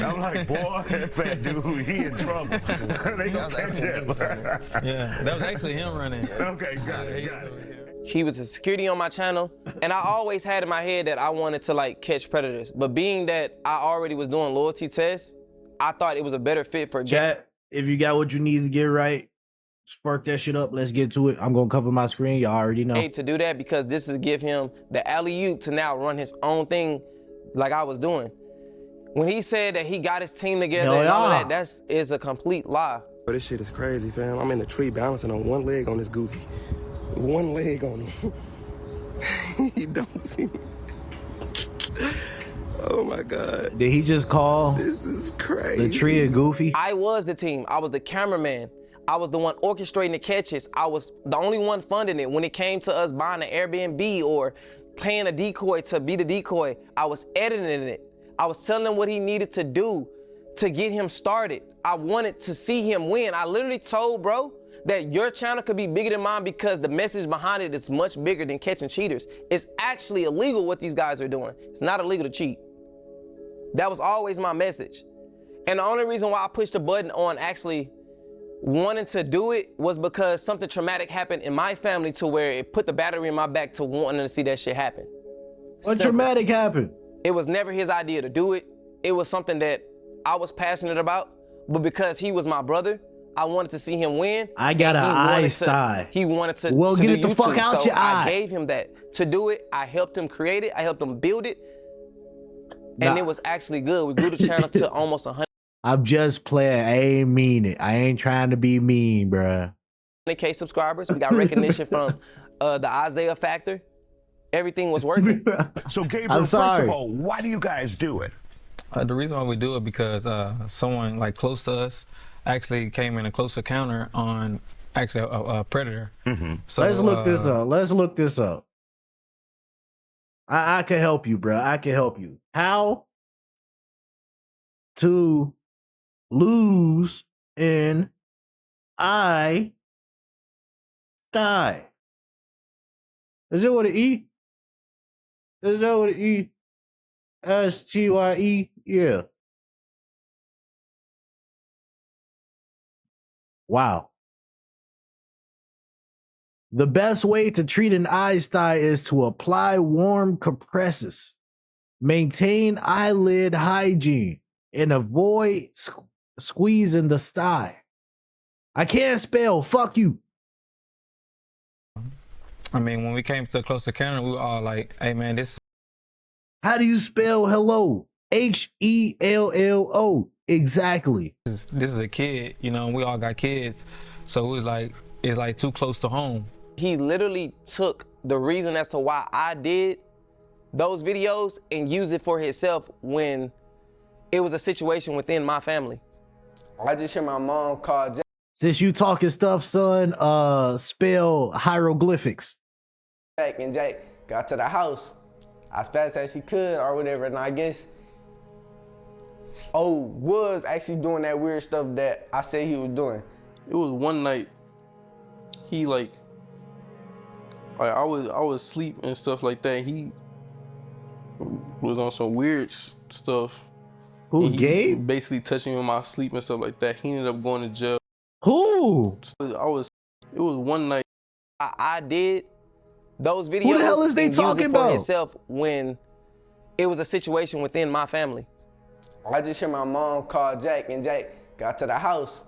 I'm like, boy, that fat dude, he in trouble. They gonna catch him. Yeah, that was actually him running. Okay, got it. He was a security on my channel, and I always had in my head that I wanted to like catch predators. But being that I already was doing loyalty tests, I thought it was a better fit for Chat, if you got what you need to get right, spark that shit up. Let's get to it. I'm gonna cover my screen. Y'all already know. To do that because this is give him the alley-oop to now run his own thing like I was doing. When he said that he got his team together and all of that, is a complete lie. But this shit is crazy, fam. I'm in the tree balancing on one leg on this goofy. One leg on him. He don't see me. Oh my God. Did he just call this is crazy. the tree and Goofy? I was the team. I was the cameraman. I was the one orchestrating the catches. I was the only one funding it. When it came to us buying an Airbnb or paying a decoy to be the decoy, I was editing it. I was telling him what he needed to do to get him started. I wanted to see him win. I literally told bro that your channel could be bigger than mine because the message behind it is much bigger than catching cheaters. It's actually illegal what these guys are doing. It's not illegal to cheat. That was always my message. And the only reason why I pushed the button on actually wanting to do it was because something traumatic happened in my family to where it put the battery in my back to wanting to see that shit happen. What traumatic happened? It was never his idea to do it. It was something that I was passionate about, but because he was my brother, I wanted to see him win. I got an eye sty. He wanted to Well, to get do it the fuck YouTube, out so your I eye. gave him that. To do it, I helped him create it. I helped him build it. And it was actually good. We grew the channel to almost 100K I'm just playing. I ain't mean it. I ain't trying to be mean, bruh. subscribers. We got recognition from the Isaiah Factor. Everything was working. So, Gabriel, first of all, why do you guys do it? The reason why we do it because someone like close to us actually came in a close encounter on actually a predator. So Let's look this up. Let's look this up. I can help you, bro. I can help you. How to lose in I die. Is it what it E? Is that what it E? STYE? Yeah. Wow. The best way to treat an eye sty is to apply warm compresses, maintain eyelid hygiene, and avoid squeezing the sty. I can't spell. Fuck you. I mean, when we came to a close encounter, we were all like, hey man, this. How do you spell hello? HELLO. Exactly. This is a kid, you know, and we all got kids. So it was like, it's like too close to home. He literally took the reason as to why I did those videos and used it for himself when it was a situation within my family. I just hear my mom call Jack. Since you talking stuff, son, spell hieroglyphics. And Jack got to the house as fast as she could or whatever, and I guess was actually doing that weird stuff that I said he was doing. It was one night, he like I was asleep and stuff like that. He was on some weird stuff. Who, Gabe? Basically touching me in my sleep and stuff like that. He ended up going to jail. Who? It was one night. I did those videos. Who the hell is they and used talking it for about? himself when it was a situation within my family. I just hear my mom call Jack, and Jack got to the house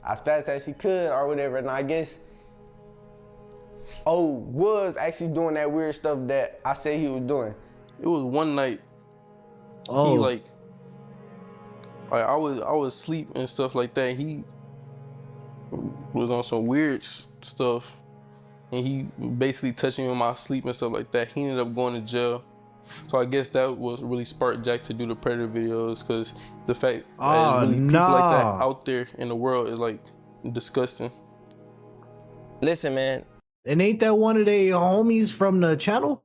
as fast as she could or whatever, and I guess was actually doing that weird stuff that I said he was doing. It was one night. He like I was asleep and stuff like that. He was on some weird stuff, and he basically touching me in my sleep and stuff like that. He ended up going to jail. So I guess that was really sparked Jack to do the Predator videos, because the fact that really people like that out there in the world is like disgusting. Listen, man. And ain't that one of their homies from the channel?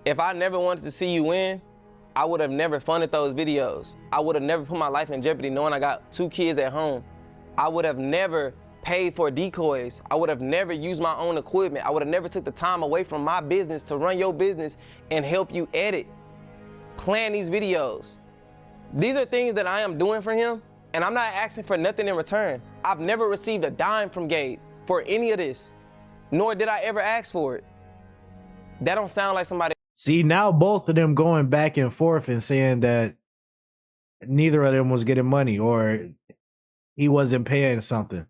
If I never wanted to see you win, I would have never funded those videos. I would have never put my life in jeopardy knowing I got 2 kids at home. I would have never paid for decoys. I would have never used my own equipment. I would have never took the time away from my business to run your business and help you edit, plan these videos. These are things that I am doing for him, and I'm not asking for nothing in return. I've never received a dime from Gabe for any of this, nor did I ever ask for it. That don't sound like somebody. See, now both of them going back and forth and saying that neither of them was getting money or he wasn't paying something.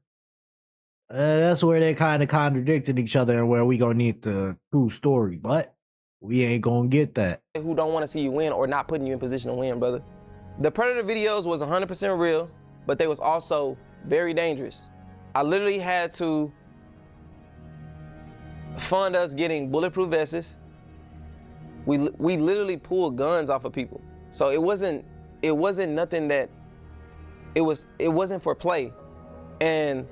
That's where they kind of contradicted each other and where we gonna need the true story, but we ain't gonna get that. Who don't want to see you win or not putting you in position to win, brother. The Predator videos was 100% real, but they was also very dangerous. I literally had to fund us getting bulletproof vests. We literally pulled guns off of people. So it wasn't nothing that, it wasn't for play. And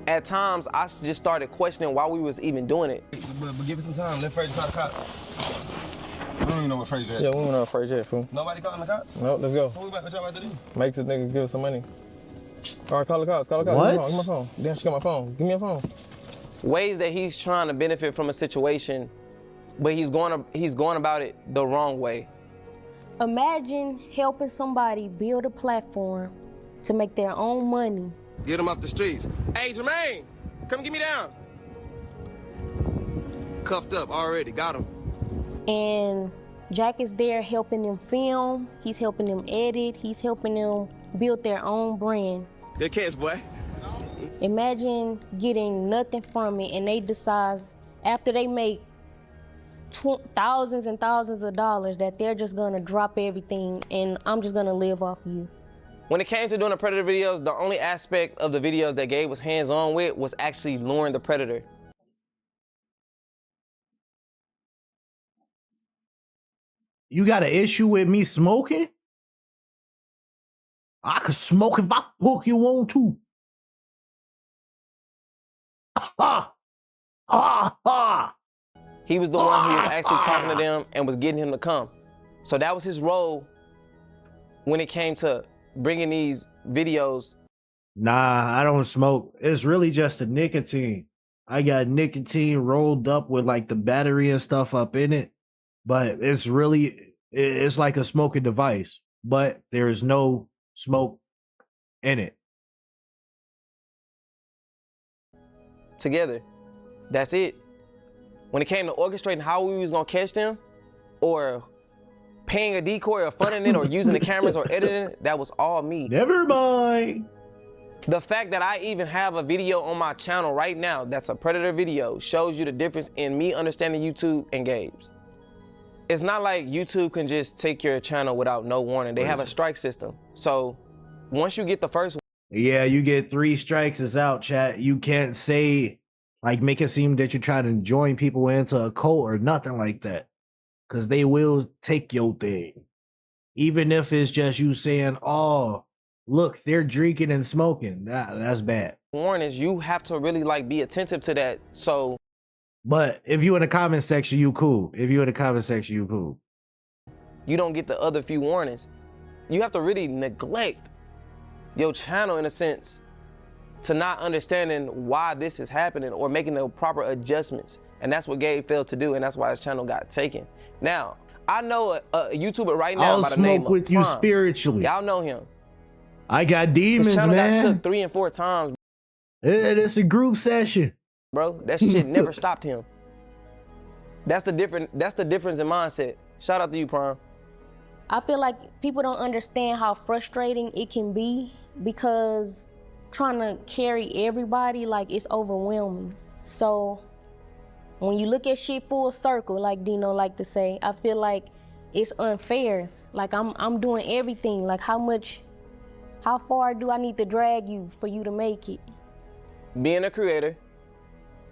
at times, I just started questioning why we was even doing it. But give it some time. Let Fraser call the cops. I don't even know what Fraser is. Yeah, we don't know what Fraser is, fool. Nobody calling the cops? No, let's go. So what y'all about to do? Make this nigga give us some money. All right, call the cops, call the cops. What? Give me my phone. Damn, she got my phone. Give me your phone. Ways that he's trying to benefit from a situation, but he's going about it the wrong way. Imagine helping somebody build a platform to make their own money. Get them off the streets. Hey, Jermaine, come get me down. Cuffed up already, got him. And Jack is there helping them film, he's helping them edit, he's helping them build their own brand. Good catch, boy. Imagine getting nothing from it and they decide after they make thousands and thousands of dollars that they're just gonna drop everything and I'm just gonna live off you. When it came to doing the Predator videos, the only aspect of the videos that Gabe was hands-on with was actually luring the Predator. You got an issue with me smoking? I can smoke if I fuck you want to. Ha! Ha! Ha! He was the one who was actually talking to them and was getting him to come. So that was his role when it came to bringing these videos. Nah, I don't smoke. It's really just the nicotine. I got nicotine rolled up with like the battery and stuff up in it. But it's like a smoking device. But there is no smoke in it. Together. That's it. When it came to orchestrating how we was gonna catch them, or paying a decoy or funding it or using the cameras or editing it, that was all me. Never mind. The fact that I even have a video on my channel right now that's a Predator video shows you the difference in me understanding YouTube and Gabe's. It's not like YouTube can just take your channel without no warning. They have a strike system. So once you get the first one. Yeah, you get 3 strikes, it's out, chat. You can't say, like, make it seem that you're trying to join people into a cult or nothing like that. Because they will take your thing. Even if it's just you saying, oh, look, they're drinking and smoking. That's bad. Warnings, you have to really, like, be attentive to that. So. But if you in the comment section, you cool. If you in the comment section, you cool. You don't get the other few warnings. You have to really neglect your channel in a sense to not understanding why this is happening or making the proper adjustments. And that's what Gabe failed to do, and that's why his channel got taken. Now, I know a YouTuber right now I'll by the name smoke with of you Prime. spiritually. Y'all know him. I got demons, His channel man. got took 3 and 4 times. It's a group session. Bro, that shit never stopped him. That's the difference in mindset. Shout out to you, Prime. I feel like people don't understand how frustrating it can be because trying to carry everybody, like, it's overwhelming. So when you look at shit full circle, like Dino like to say, I feel like it's unfair. Like I'm doing everything. Like how far do I need to drag you for you to make it? Being a creator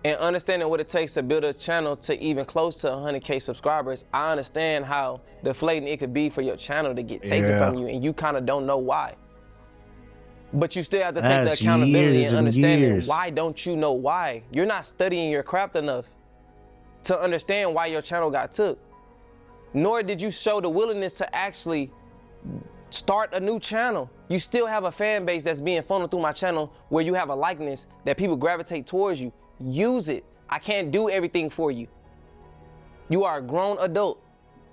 and understanding what it takes to build a channel to even close to 100K subscribers, I understand how deflating it could be for your channel to get taken from you, and you kind of don't know why. But you still have to take the accountability and understanding why don't you know why? You're not studying your craft enough to understand why your channel got took. Nor did you show the willingness to actually start a new channel. You still have a fan base that's being funneled through my channel where you have a likeness that people gravitate towards you. Use it. I can't do everything for you. You are a grown adult.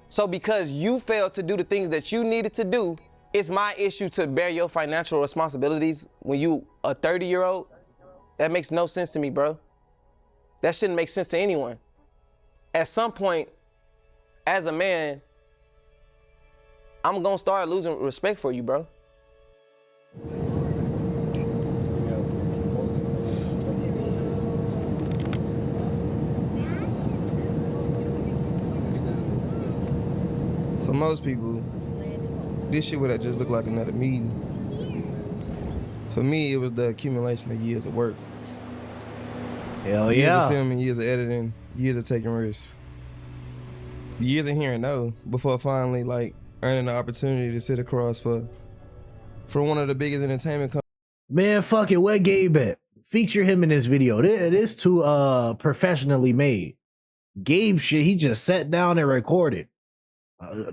So because you failed to do the things that you needed to do, it's my issue to bear your financial responsibilities when you a 30-year-old? That makes no sense to me, bro. That shouldn't make sense to anyone. At some point, as a man, I'm gonna start losing respect for you, bro. For most people, this shit would have just looked like another meeting. For me, it was the accumulation of years of work. Hell Years yeah. of filming, years of editing, years of taking risks. Years of hearing no before finally, like, earning the opportunity to sit across for one of the biggest entertainment companies. Man, fuck it. Where Gabe at? Feature him in this video. This too professionally made. Gabe shit, he just sat down and recorded.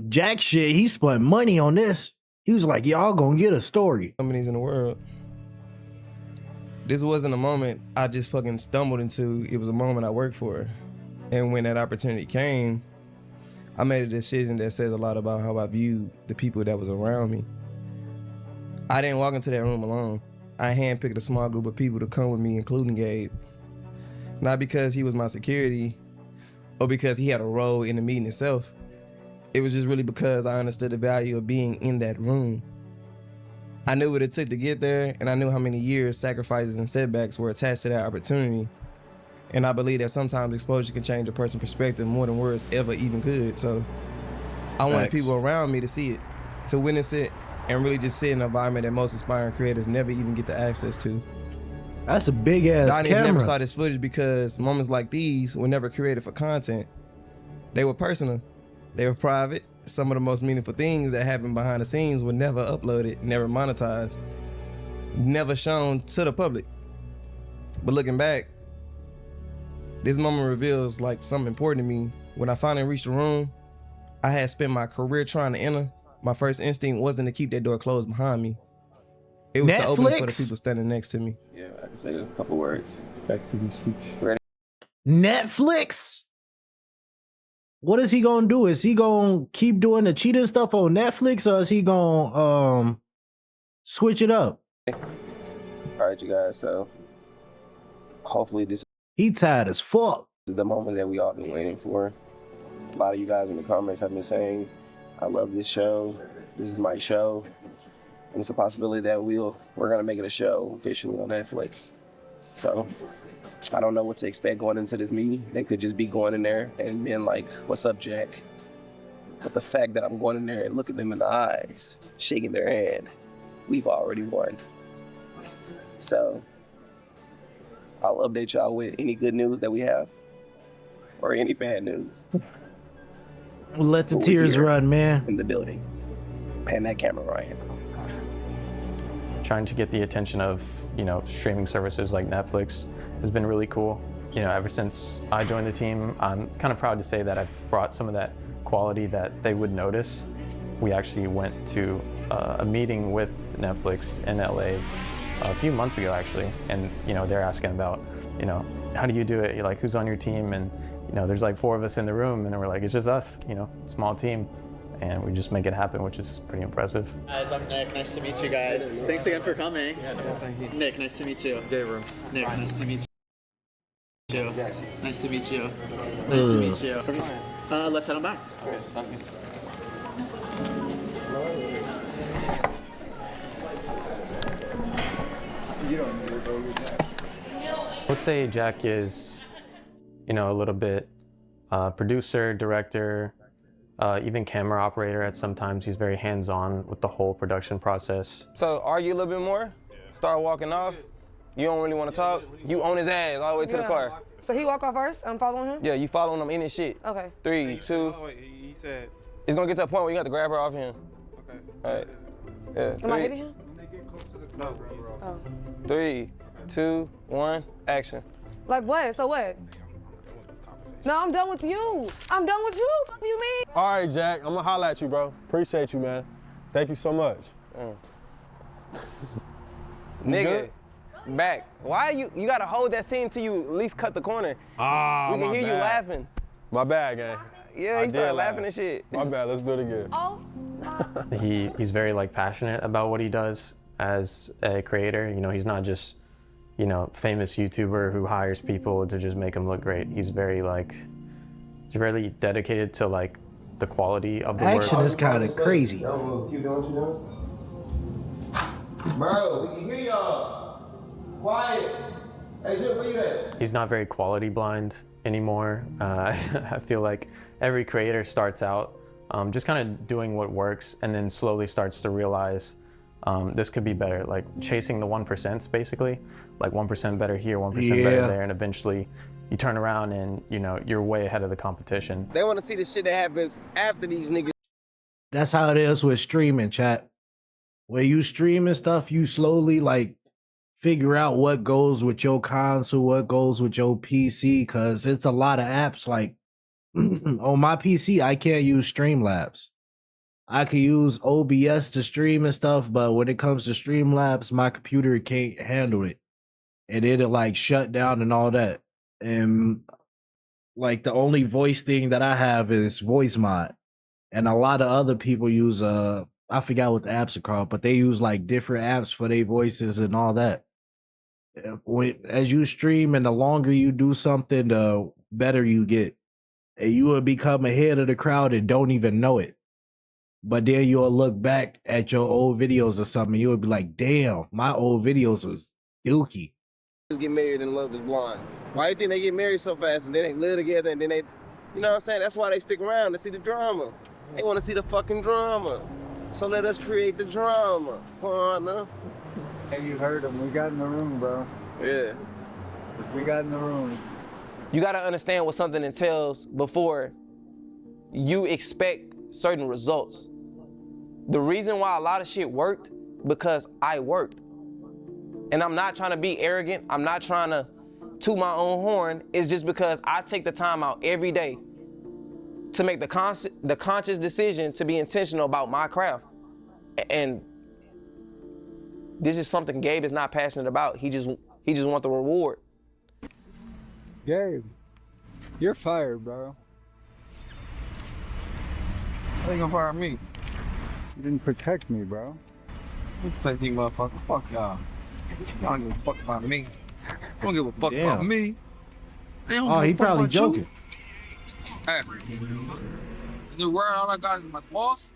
Jack shit, he spent money on this. He was like, y'all gonna get a story. Companies in the world. This wasn't a moment I just fucking stumbled into. It was a moment I worked for. And when that opportunity came, I made a decision that says a lot about how I viewed the people that was around me. I didn't walk into that room alone. I handpicked a small group of people to come with me, including Gabe. Not because he was my security or because he had a role in the meeting itself. It was just really because I understood the value of being in that room. I knew what it took to get there, and I knew how many years, sacrifices, and setbacks were attached to that opportunity. And I believe that sometimes exposure can change a person's perspective more than words ever even could. So I wanted people around me to see it, to witness it, and really just sit in an environment that most aspiring creators never even get the access to. That's a big ass Donnie's camera. never saw this footage because moments like these were never created for content. They were personal. They were private. Some of the most meaningful things that happened behind the scenes were never uploaded, never monetized, never shown to the public. But looking back, this moment reveals like something important to me. When I finally reached the room, I had spent my career trying to enter. My first instinct wasn't to keep that door closed behind me. It was to open it for the people standing next to me. Yeah, I can say a couple words. Back to the speech. Ready? Netflix? What is he gonna do? Is he gonna keep doing the cheating stuff on Netflix, or is he gonna switch it up? All right, you guys. So hopefully this. He tired as fuck. This is the moment that we all been waiting for. A lot of you guys in the comments have been saying, "I love this show. This is my show." And it's a possibility that we're gonna make it a show officially on Netflix. So I don't know what to expect going into this meeting. They could just be going in there and being like, "What's up, Jack?" But the fact that I'm going in there and looking them in the eyes, shaking their hand, we've already won. So I'll update y'all with any good news that we have or any bad news. Let the But we're tears here run, man. in the building. Pan that camera, Ryan. Trying to get the attention of, streaming services like Netflix has been really cool. Ever since I joined the team, I'm kind of proud to say that I've brought some of that quality that they would notice. We actually went to a meeting with Netflix in LA a few months ago, actually, and they're asking about, how do you do it? You're like, who's on your team? And there's like 4 of us in the room, and we're like, it's just us, small team, and we just make it happen, which is pretty impressive. Guys, I'm Nick. Nice to meet you guys. Thanks again for coming. Thank you. Nick, nice to meet you. Gabriel. Nick, nice to meet you. Nice to meet you. Nice to meet you. Let's head on back. I would say Jack is, a little bit producer, director, even camera operator at sometimes. He's very hands-on with the whole production process. So argue a little bit more, start walking off. You don't really want to talk. You own his ass all the way to the car. So he walk off first? I'm following him? Yeah, you following him in his shit. Okay. 3, 2. Oh, wait, he said. It's gonna get to a point where you got to grab her off him. Okay. All right. Yeah. Am I hitting him? No. Oh. 3, 2, 1, action. Like what? So what? No, I'm done with you. I'm done with you. What do you mean? All right, Jack, I'm gonna holler at you, bro. Appreciate you, man. Thank you so much. Nigga, back. Why you gotta hold that scene till you at least cut the corner? Ah, we can my hear you bad. laughing. My bad, gang. Yeah, he started laughing and shit. My bad, let's do it again. Oh. He's very passionate about what he does as a creator. He's not just, famous YouTuber who hires people to just make him look great. He's very he's really dedicated to the quality of the Action work. is kind of crazy. Don't move. Keep doing what you're doing. Bro, we can hear y'all. Quiet. Hey, Jim, where you at? He's not very quality blind anymore. I feel like every creator starts out just kind of doing what works and then slowly starts to realize this could be better, chasing the 1% basically, 1% better here, 1% better there, and eventually you turn around and you're way ahead of the competition. They want to see the shit that happens after these niggas. That's how it is with streaming, chat. When you streaming stuff, you slowly figure out what goes with your console, what goes with your PC, because it's a lot of apps. On my PC, I can't use Streamlabs. I can use OBS to stream and stuff, but when it comes to Streamlabs, my computer can't handle it. And it'll shut down and all that. And the only voice thing that I have is voice mod. And a lot of other people use I forgot what the apps are called, but they use different apps for their voices and all that. As you stream and the longer you do something, the better you get. And you will become ahead of the crowd and don't even know it. But then you'll look back at your old videos or something, and you'll be like, damn, my old videos was dookie. Get married and love is blind. Why do you think they get married so fast and then they live together and then they, you know what I'm saying? That's why they stick around to see the drama. They want to see the fucking drama. So let us create the drama, partner. Hey, you heard him. We got in the room, bro. Yeah. We got in the room. You gotta understand what something entails before you expect certain results. The reason why a lot of shit worked, because I worked. And I'm not trying to be arrogant. I'm not trying to toot my own horn. It's just because I take the time out every day to make the conscious decision to be intentional about my craft. And this is something Gabe is not passionate about. He just wants the reward. Gabe, you're fired, bro. How you gonna fire me? You didn't protect me, bro. You protect you, motherfucker. Fuck y'all. Y'all don't give a fuck about me. Don't give a fuck about me. Oh, he probably joking. Hey, in the world, all I got is my boss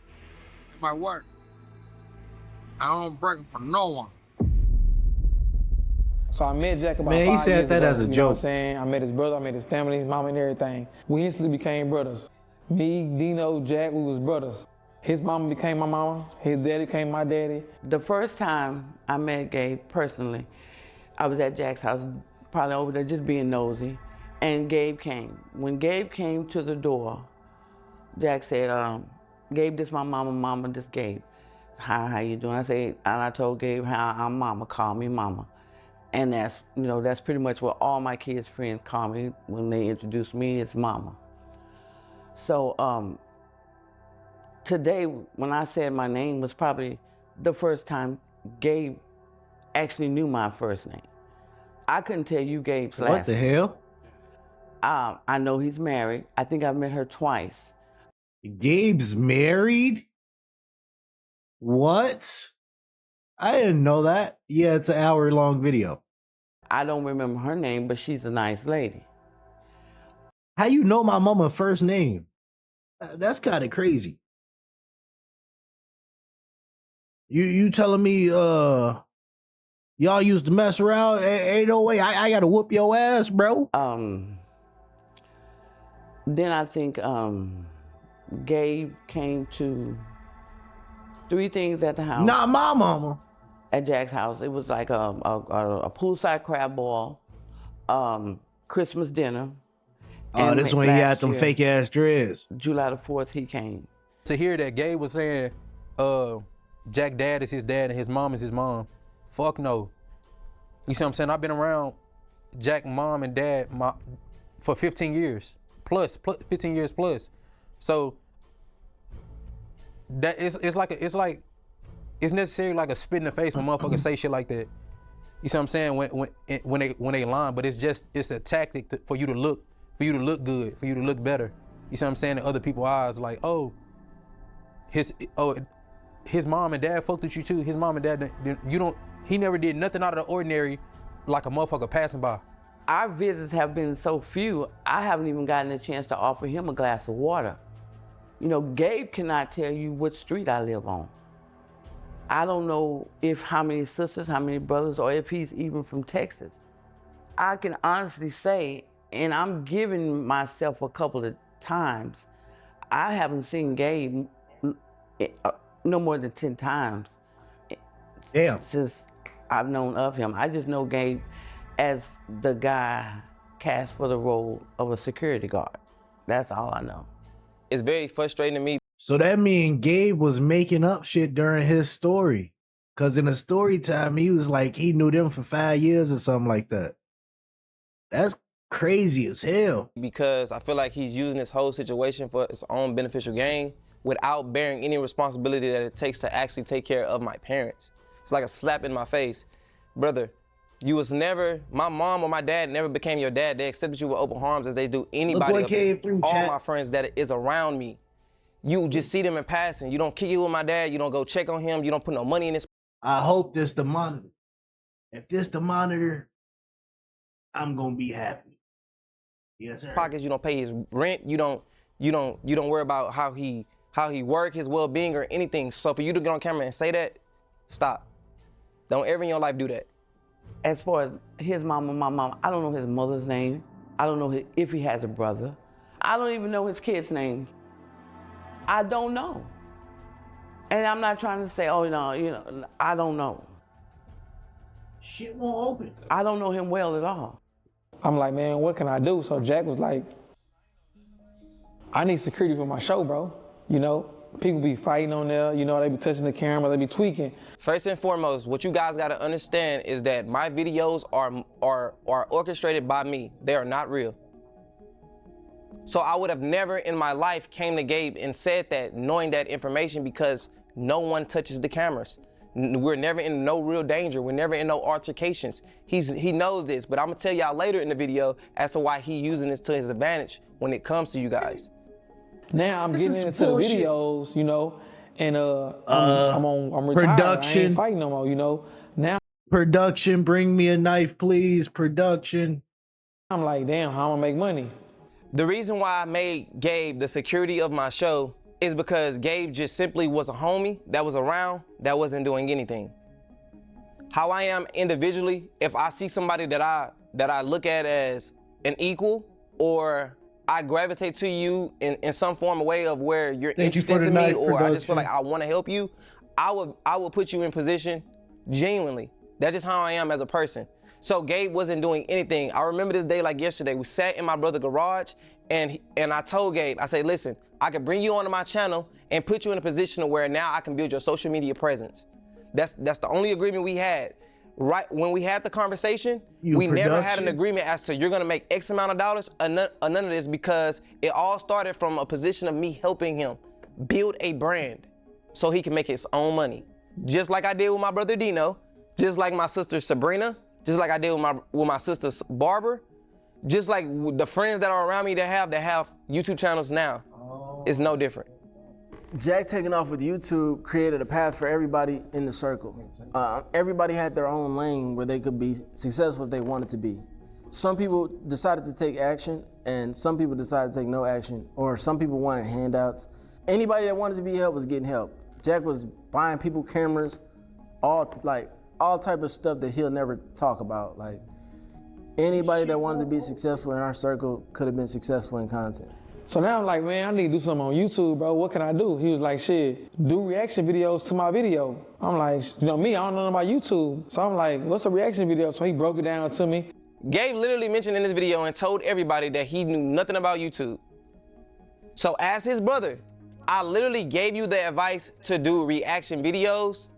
and my work. I don't break it for no one. So I met Jack about 5 years ago. Man, he said that as a You know what joke. I'm saying? I met his brother, I met his family, his mama and everything. We instantly became brothers. Me, Dino, Jack, we was brothers. His mama became my mama. His daddy became my daddy. The first time I met Gabe personally, I was at Jack's house, probably over there just being nosy, and Gabe came. When Gabe came to the door, Jack said, Gabe, this my mama, this Gabe. Hi, how you doing? And I told Gabe, hi, I'm mama, call me mama. And that's, that's pretty much what all my kids' friends call me when they introduce me, it's mama. So today, when I said my name, was probably the first time Gabe actually knew my first name. I couldn't tell you Gabe's last name. What the hell? I know he's married. I think I've met her twice. Gabe's married? What? I didn't know that. Yeah, it's an hour-long video. I don't remember her name, but she's a nice lady. How you know my mama first name? That's kind of crazy. You telling me y'all used to mess around? Ain't no way. I gotta whoop your ass, bro. Then I think Gabe came to 3 things at the house. Not my mama. At Jack's house. It was like a poolside crab ball, Christmas dinner. Oh, this when he had them fake ass dreads. July the 4th, he came. To hear that Gabe was saying, Jack dad is his dad and his mom is his mom. Fuck no. You see what I'm saying? I've been around Jack mom and dad for 15 years plus 15 years plus. So that it's necessarily like a spit in the face when motherfuckers say shit like that. You see what I'm saying? When they lying, but it's a tactic for you to look good, for you to look better. You see what I'm saying? In other people's eyes, like, his mom and dad fucked with you too. His mom and dad, he never did nothing out of the ordinary like a motherfucker passing by. Our visits have been so few, I haven't even gotten a chance to offer him a glass of water. Gabe cannot tell you what street I live on. I don't know how many sisters, how many brothers, or if he's even from Texas. I can honestly say, and I'm giving myself a couple of times, I haven't seen Gabe no more than 10 times. Damn. Since I've known of him. I just know Gabe as the guy cast for the role of a security guard. That's all I know. It's very frustrating to me. So that means Gabe was making up shit during his story. Cause in the story time, he was like, he knew them for 5 years or something like that. That's crazy as hell. Because I feel like he's using this whole situation for his own beneficial gain without bearing any responsibility that it takes to actually take care of my parents. It's like a slap in my face. Brother, you was never, my mom or my dad never became your dad. They accepted you with open arms as they do anybody, all my friends that is around me. You just see them in passing. You don't kick it with my dad. You don't go check on him. You don't put no money in his. I hope this the monitor. If this the monitor, I'm gonna be happy. Yes, sir. Pockets. You don't pay his rent. You don't worry about how he work, his well-being or anything. So for you to get on camera and say that, stop. Don't ever in your life do that. As far as his mama, my mom, I don't know his mother's name. I don't know if he has a brother. I don't even know his kid's name. I don't know. And I'm not trying to say, oh, no, I don't know. Shit won't open. I don't know him well at all. I'm like, man, what can I do? So Jack was like, I need security for my show, bro. People be fighting on there, they be touching the camera, they be tweaking. First and foremost, what you guys gotta understand is that my videos are orchestrated by me. They are not real. So I would have never in my life came to Gabe and said that, knowing that information, because no one touches the cameras. We're never in no real danger. We're never in no altercations. He knows this, but I'm gonna tell y'all later in the video as to why he using this to his advantage when it comes to you guys. Now I'm getting into the videos, and I'm retired. Production. I ain't fighting no more, Now production, bring me a knife, please. Production. I'm like, damn, how am I make money? The reason why I made Gabe the security of my show is because Gabe just simply was a homie that was around that wasn't doing anything. How I am individually, if I see somebody that I look at as an equal or I gravitate to you in some form or way of where you're Thank you interested for the to me, night or I just feel like production. I want to help you, I would put you in position genuinely. That's just how I am as a person. So Gabe wasn't doing anything. I remember this day like yesterday. We sat in my brother's garage, and I told Gabe, I said, listen, I can bring you onto my channel and put you in a position where now I can build your social media presence. That's the only agreement we had. Right when we had the conversation, we never had an agreement as to you're gonna make X amount of dollars or none of this, because it all started from a position of me helping him build a brand so he can make his own money. Just like I did with my brother Dino, just like my sister Sabrina, just like I did with my sister Barbara, just like the friends that are around me that have YouTube channels now. It's no different. Jack taking off with YouTube created a path for everybody in the circle. Everybody had their own lane where they could be successful if they wanted to be. Some people decided to take action, and some people decided to take no action, or some people wanted handouts. Anybody that wanted to be helped was getting help. Jack was buying people cameras, all type of stuff that he'll never talk about. Like, anybody that wanted to be successful in our circle could have been successful in content. So now I'm like, man, I need to do something on YouTube, bro. What can I do? He was like, shit, do reaction videos to my video. I'm like, you know me, I don't know about YouTube. So I'm like, what's a reaction video? So he broke it down to me. Gabe literally mentioned in this video and told everybody that he knew nothing about YouTube. So as his brother, I literally gave you the advice to do reaction videos,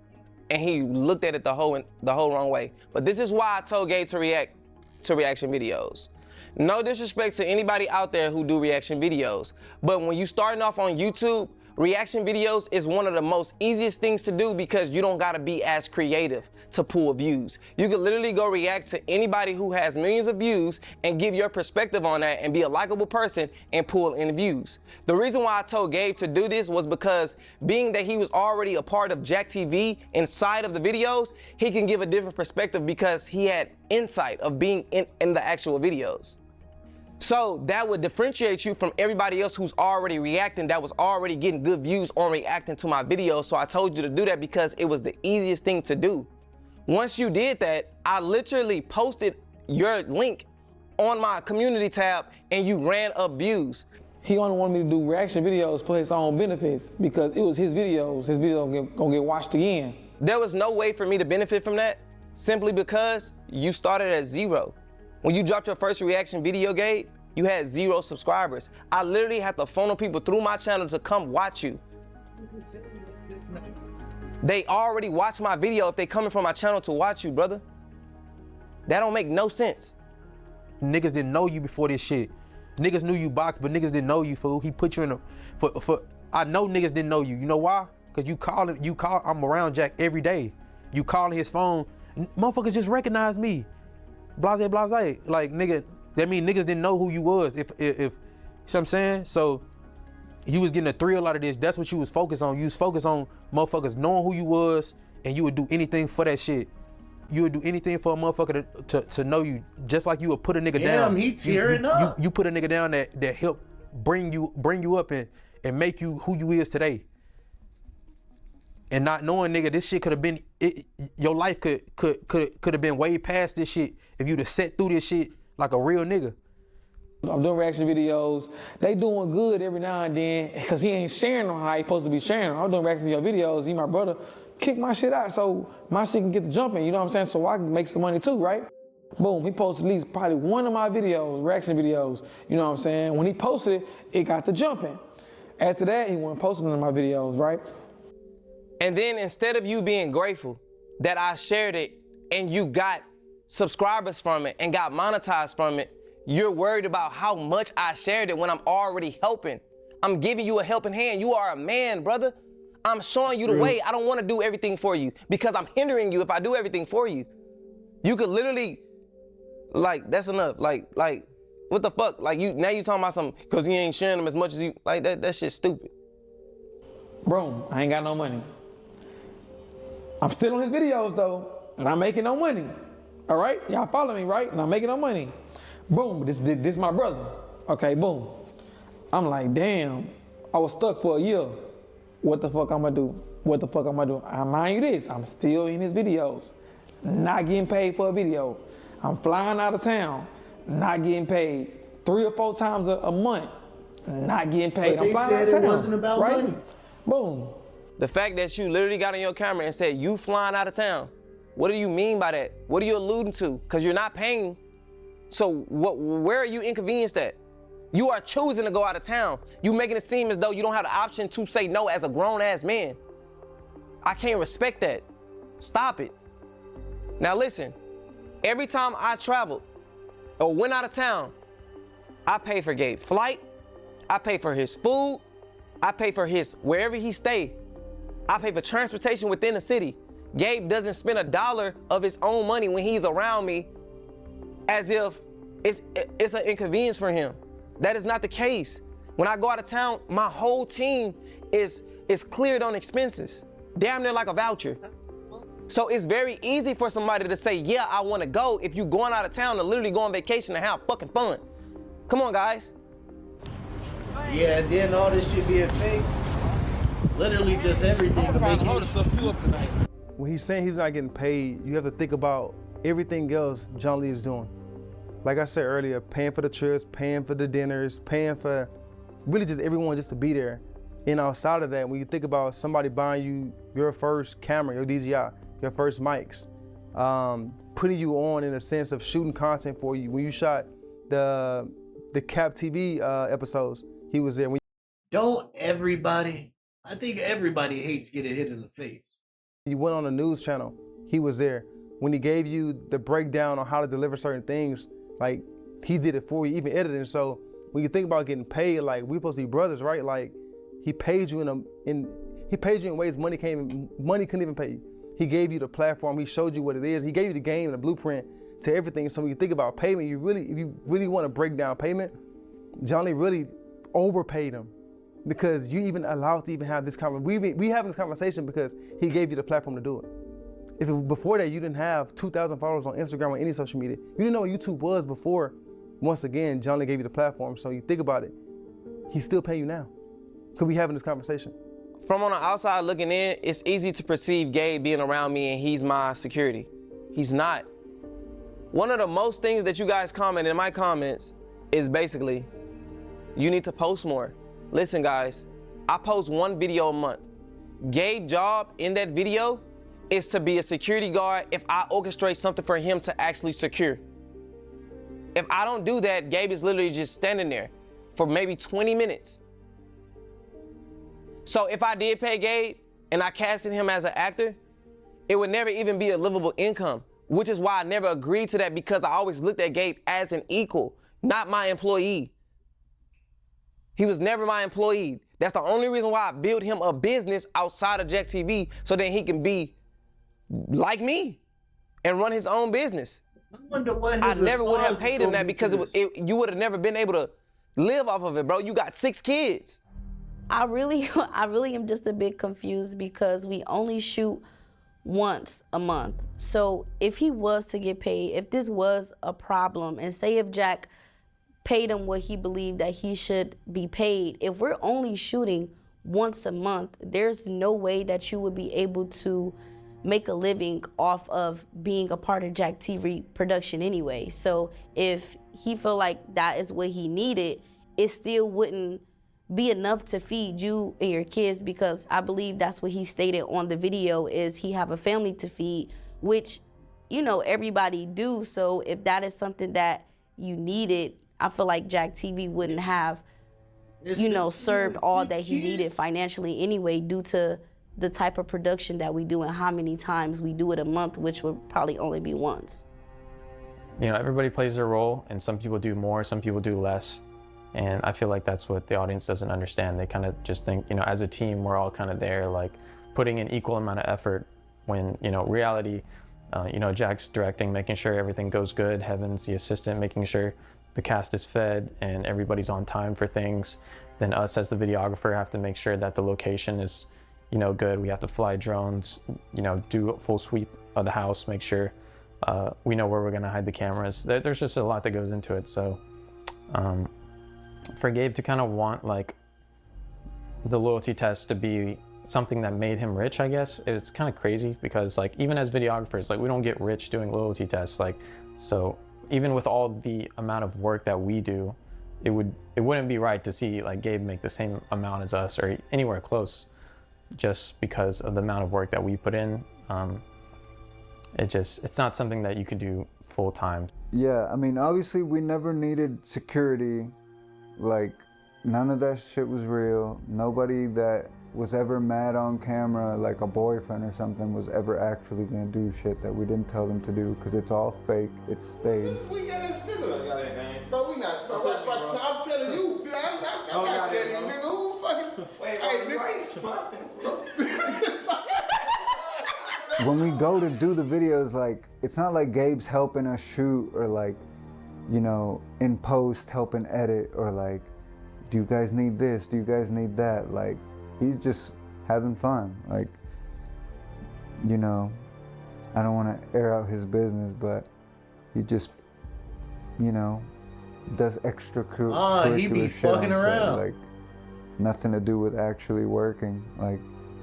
and he looked at it the whole wrong way. But this is why I told Gabe to react to reaction videos. No disrespect to anybody out there who do reaction videos, but when you starting off on YouTube, reaction videos is one of the most easiest things to do because you don't gotta be as creative to pull views. You can literally go react to anybody who has millions of views and give your perspective on that and be a likable person and pull in views. The reason why I told Gabe to do this was because being that he was already a part of Jack TV inside of the videos, he can give a different perspective because he had insight of being in the actual videos. So that would differentiate you from everybody else who's already reacting, that was already getting good views on reacting to my videos. So I told you to do that because it was the easiest thing to do. Once you did that, I literally posted your link on my community tab and you ran up views. He only wanted me to do reaction videos for his own benefits because it was his videos. His videos gonna get watched again. There was no way for me to benefit from that simply because you started at 0. When you dropped your first reaction video, Gabe, you had 0 subscribers. I literally had to funnel people through my channel to come watch you. They already watch my video if they coming from my channel to watch you, brother. That don't make no sense. Niggas didn't know you before this shit. Niggas knew you boxed, but niggas didn't know you, fool. He put you in a, I know niggas didn't know you. You know why? Cause I'm around Jack every day. You calling his phone, motherfuckers just recognize me. Blase, blase. Like, nigga, that mean niggas didn't know who you was. If you know what I'm saying? So you was getting a thrill out of this. That's what you was focused on. You was focused on motherfuckers knowing who you was, and you would do anything for that shit. You would do anything for a motherfucker to know you, just like you would put a nigga down. Damn, he tearing up. You put a nigga down that helped bring you up and make you who you is today. And not knowing, nigga, this shit could have been, your life could have been way past this shit if you'd have sat through this shit like a real nigga. I'm doing reaction videos. They doing good every now and then because he ain't sharing them how he supposed to be sharing them. I'm doing reaction to your videos. He, my brother, kick my shit out so my shit can get the jumping, you know what I'm saying? So I can make some money too, right? Boom, he posted at least probably one of my videos, reaction videos, you know what I'm saying? When he posted it, it got the jumping. After that, he wasn't posting in my videos, right? And then instead of you being grateful that I shared it and you got subscribers from it and got monetized from it, you're worried about how much I shared it when I'm already helping. I'm giving you a helping hand. You are a man, brother. I'm showing you the way. I don't want to do everything for you because I'm hindering you if I do everything for you. You could literally, like, that's enough. Like, what the fuck? Like, now you talking about something because he ain't sharing them as much as you, like, that shit's stupid. Bro, I ain't got no money. I'm still on his videos though, and I'm making no money. All right, y'all follow me, right? And I'm making no money. Boom, this my brother. Okay, boom. I'm like, damn, I was stuck for a year. What the fuck I'm gonna do? What the fuck I'm gonna do? I mind you this, I'm still in his videos, not getting paid for a video. I'm flying out of town, not getting paid. 3 or 4 times a month, not getting paid. But they I'm flying said out of it town, wasn't about right? money. Boom. The fact that you literally got on your camera and said you flying out of town, what do you mean by that? What are you alluding to? Because you're not paying. So where are you inconvenienced at? You are choosing to go out of town. You making it seem as though you don't have the option to say no as a grown-ass man. I can't respect that. Stop it. Now listen, every time I traveled or went out of town, I pay for Gabe's flight, I pay for his food, I pay for his wherever he stay. I pay for transportation within the city. Gabe doesn't spend $1 of his own money when he's around me as if it's an inconvenience for him. That is not the case. When I go out of town, my whole team is cleared on expenses, damn near like a voucher. So it's very easy for somebody to say, yeah, I want to go if you going out of town to literally go on vacation and have fucking fun. Come on, guys. Yeah, and then all this shit being fake. Literally just everything. When he's saying he's not getting paid, you have to think about everything else John Lee is doing. Like I said earlier, paying for the trips, paying for the dinners, paying for really just everyone just to be there. And outside of that, when you think about somebody buying you your first camera, your DJI, your first mics, putting you on in a sense of shooting content for you. When you shot the Cap TV episodes, he was there. Don't everybody, I think everybody hates getting hit in the face. You went on a news channel, he was there. When he gave you the breakdown on how to deliver certain things, like he did it for you, even editing. So when you think about getting paid, like we're supposed to be brothers, right? Like he paid you in ways money couldn't even pay you. He gave you the platform, he showed you what it is, he gave you the game and the blueprint to everything. So when you think about payment, if you really want to break down payment, John Lee really overpaid him because you even allowed to even have this conversation. We having this conversation because he gave you the platform to do it. Before that, you didn't have 2,000 followers on Instagram or any social media. You didn't know what YouTube was before, once again, John Lee gave you the platform. So you think about it, he's still paying you now because we having this conversation. From on the outside looking in, it's easy to perceive Gabe being around me and he's my security. He's not. One of the most things that you guys comment in my comments is basically, you need to post more. Listen guys, I post 1 video a month. Gabe's job in that video is to be a security guard if I orchestrate something for him to actually secure. If I don't do that, Gabe is literally just standing there for maybe 20 minutes. So if I did pay Gabe and I casted him as an actor, it would never even be a livable income, which is why I never agreed to that because I always looked at Gabe as an equal, not my employee. He was never my employee. That's the only reason why I built him a business outside of Jack TV so then he can be like me and run his own business. I wonder what I never would have response paid is him gonna that be because to you would have never been able to live off of it, bro. You got 6 kids. I really am just a bit confused because we only shoot once a month. So if he was to get paid, if this was a problem, and say if Jack paid him what he believed that he should be paid, if we're only shooting once a month, there's no way that you would be able to make a living off of being a part of Jack TV production anyway. So if he felt like that is what he needed, it still wouldn't be enough to feed you and your kids, because I believe that's what he stated on the video, is he have a family to feed, which, you know, everybody do. So if that is something that you needed, I feel like Jack TV wouldn't have, you know, served all that he needed financially anyway, due to the type of production that we do and how many times we do it a month, which would probably only be once. You know, everybody plays their role, and some people do more, some people do less. And I feel like that's what the audience doesn't understand. They kind of just think, you know, as a team, we're all kind of there, like putting an equal amount of effort, when, you know, reality, you know, Jack's directing, making sure everything goes good. Heaven's the assistant, making sure the cast is fed and everybody's on time for things. Then us as the videographer have to make sure that the location is, you know, good. We have to fly drones, you know, do a full sweep of the house, make sure we know where we're gonna hide the cameras. There's just a lot that goes into it. So for Gabe to kind of want like the loyalty test to be something that made him rich, I guess, it's kind of crazy, because like even as videographers, like we don't get rich doing loyalty tests. Like, so even with all the amount of work that we do, it wouldn't be right to see like Gabe make the same amount as us or anywhere close, just because of the amount of work that we put in. It's not something that you could do full time. Yeah, I mean, obviously we never needed security. Like, none of that shit was real. Nobody that was ever mad on camera, like a boyfriend or something, was ever actually gonna do shit that we didn't tell them to do, because it's all fake, it's staged. Weak ass nigga. Bro, we not. Bro, I'm telling you, I'm not telling you, nigga. Who fucking? Wait, nigga. When we go to do the videos, like, it's not like Gabe's helping us shoot or like, you know, in post helping edit or like, do you guys need this? Do you guys need that? Like, he's just having fun. Like, you know, I don't want to air out his business, but he just, you know, does extracurricular he be shit fucking on set, around. like, nothing to do with actually working. Like,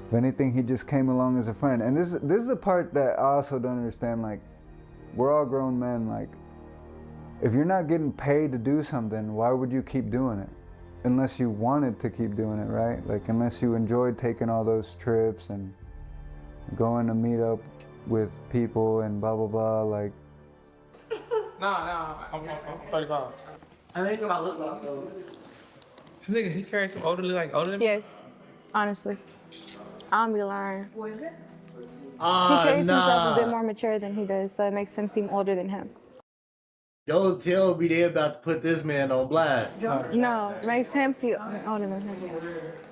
if anything, he just came along as a friend. And this is the part that I also don't understand. Like, we're all grown men. Like, if you're not getting paid to do something, why would you keep doing it? Unless you wanted to keep doing it, right? Like, unless you enjoyed taking all those trips and going to meet up with people and blah, blah, blah. Like, Nah, I'm 35. I think about look off though. This nigga, he carries some older than me? Yes, honestly. I'm be lying. He Ah, carries himself a bit nah. more mature than he does, so it makes him seem older than him. Don't tell me they about to put this man on blast. No, it makes him seem older than him.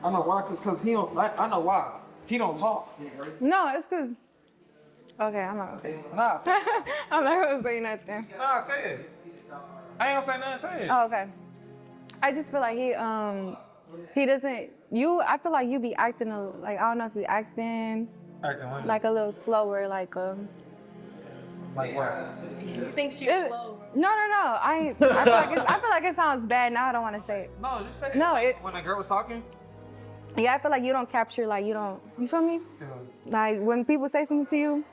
I know why, cause he don't. I know why. He don't talk. No, it's because. Okay, I'm not gonna say it. Nah. I'm not gonna say nothing. Nah, say it. I ain't gonna say nothing. Say it. Oh, okay. I just feel like he doesn't. I feel like you be acting like, I don't know if you acting like a little slower, like Like what? He thinks you're slow. No. I feel like it sounds bad. Now I don't want to say it. No, just say it. No, When a girl was talking. Yeah, I feel like you don't capture, like you feel me? Yeah. Like when people say something to you,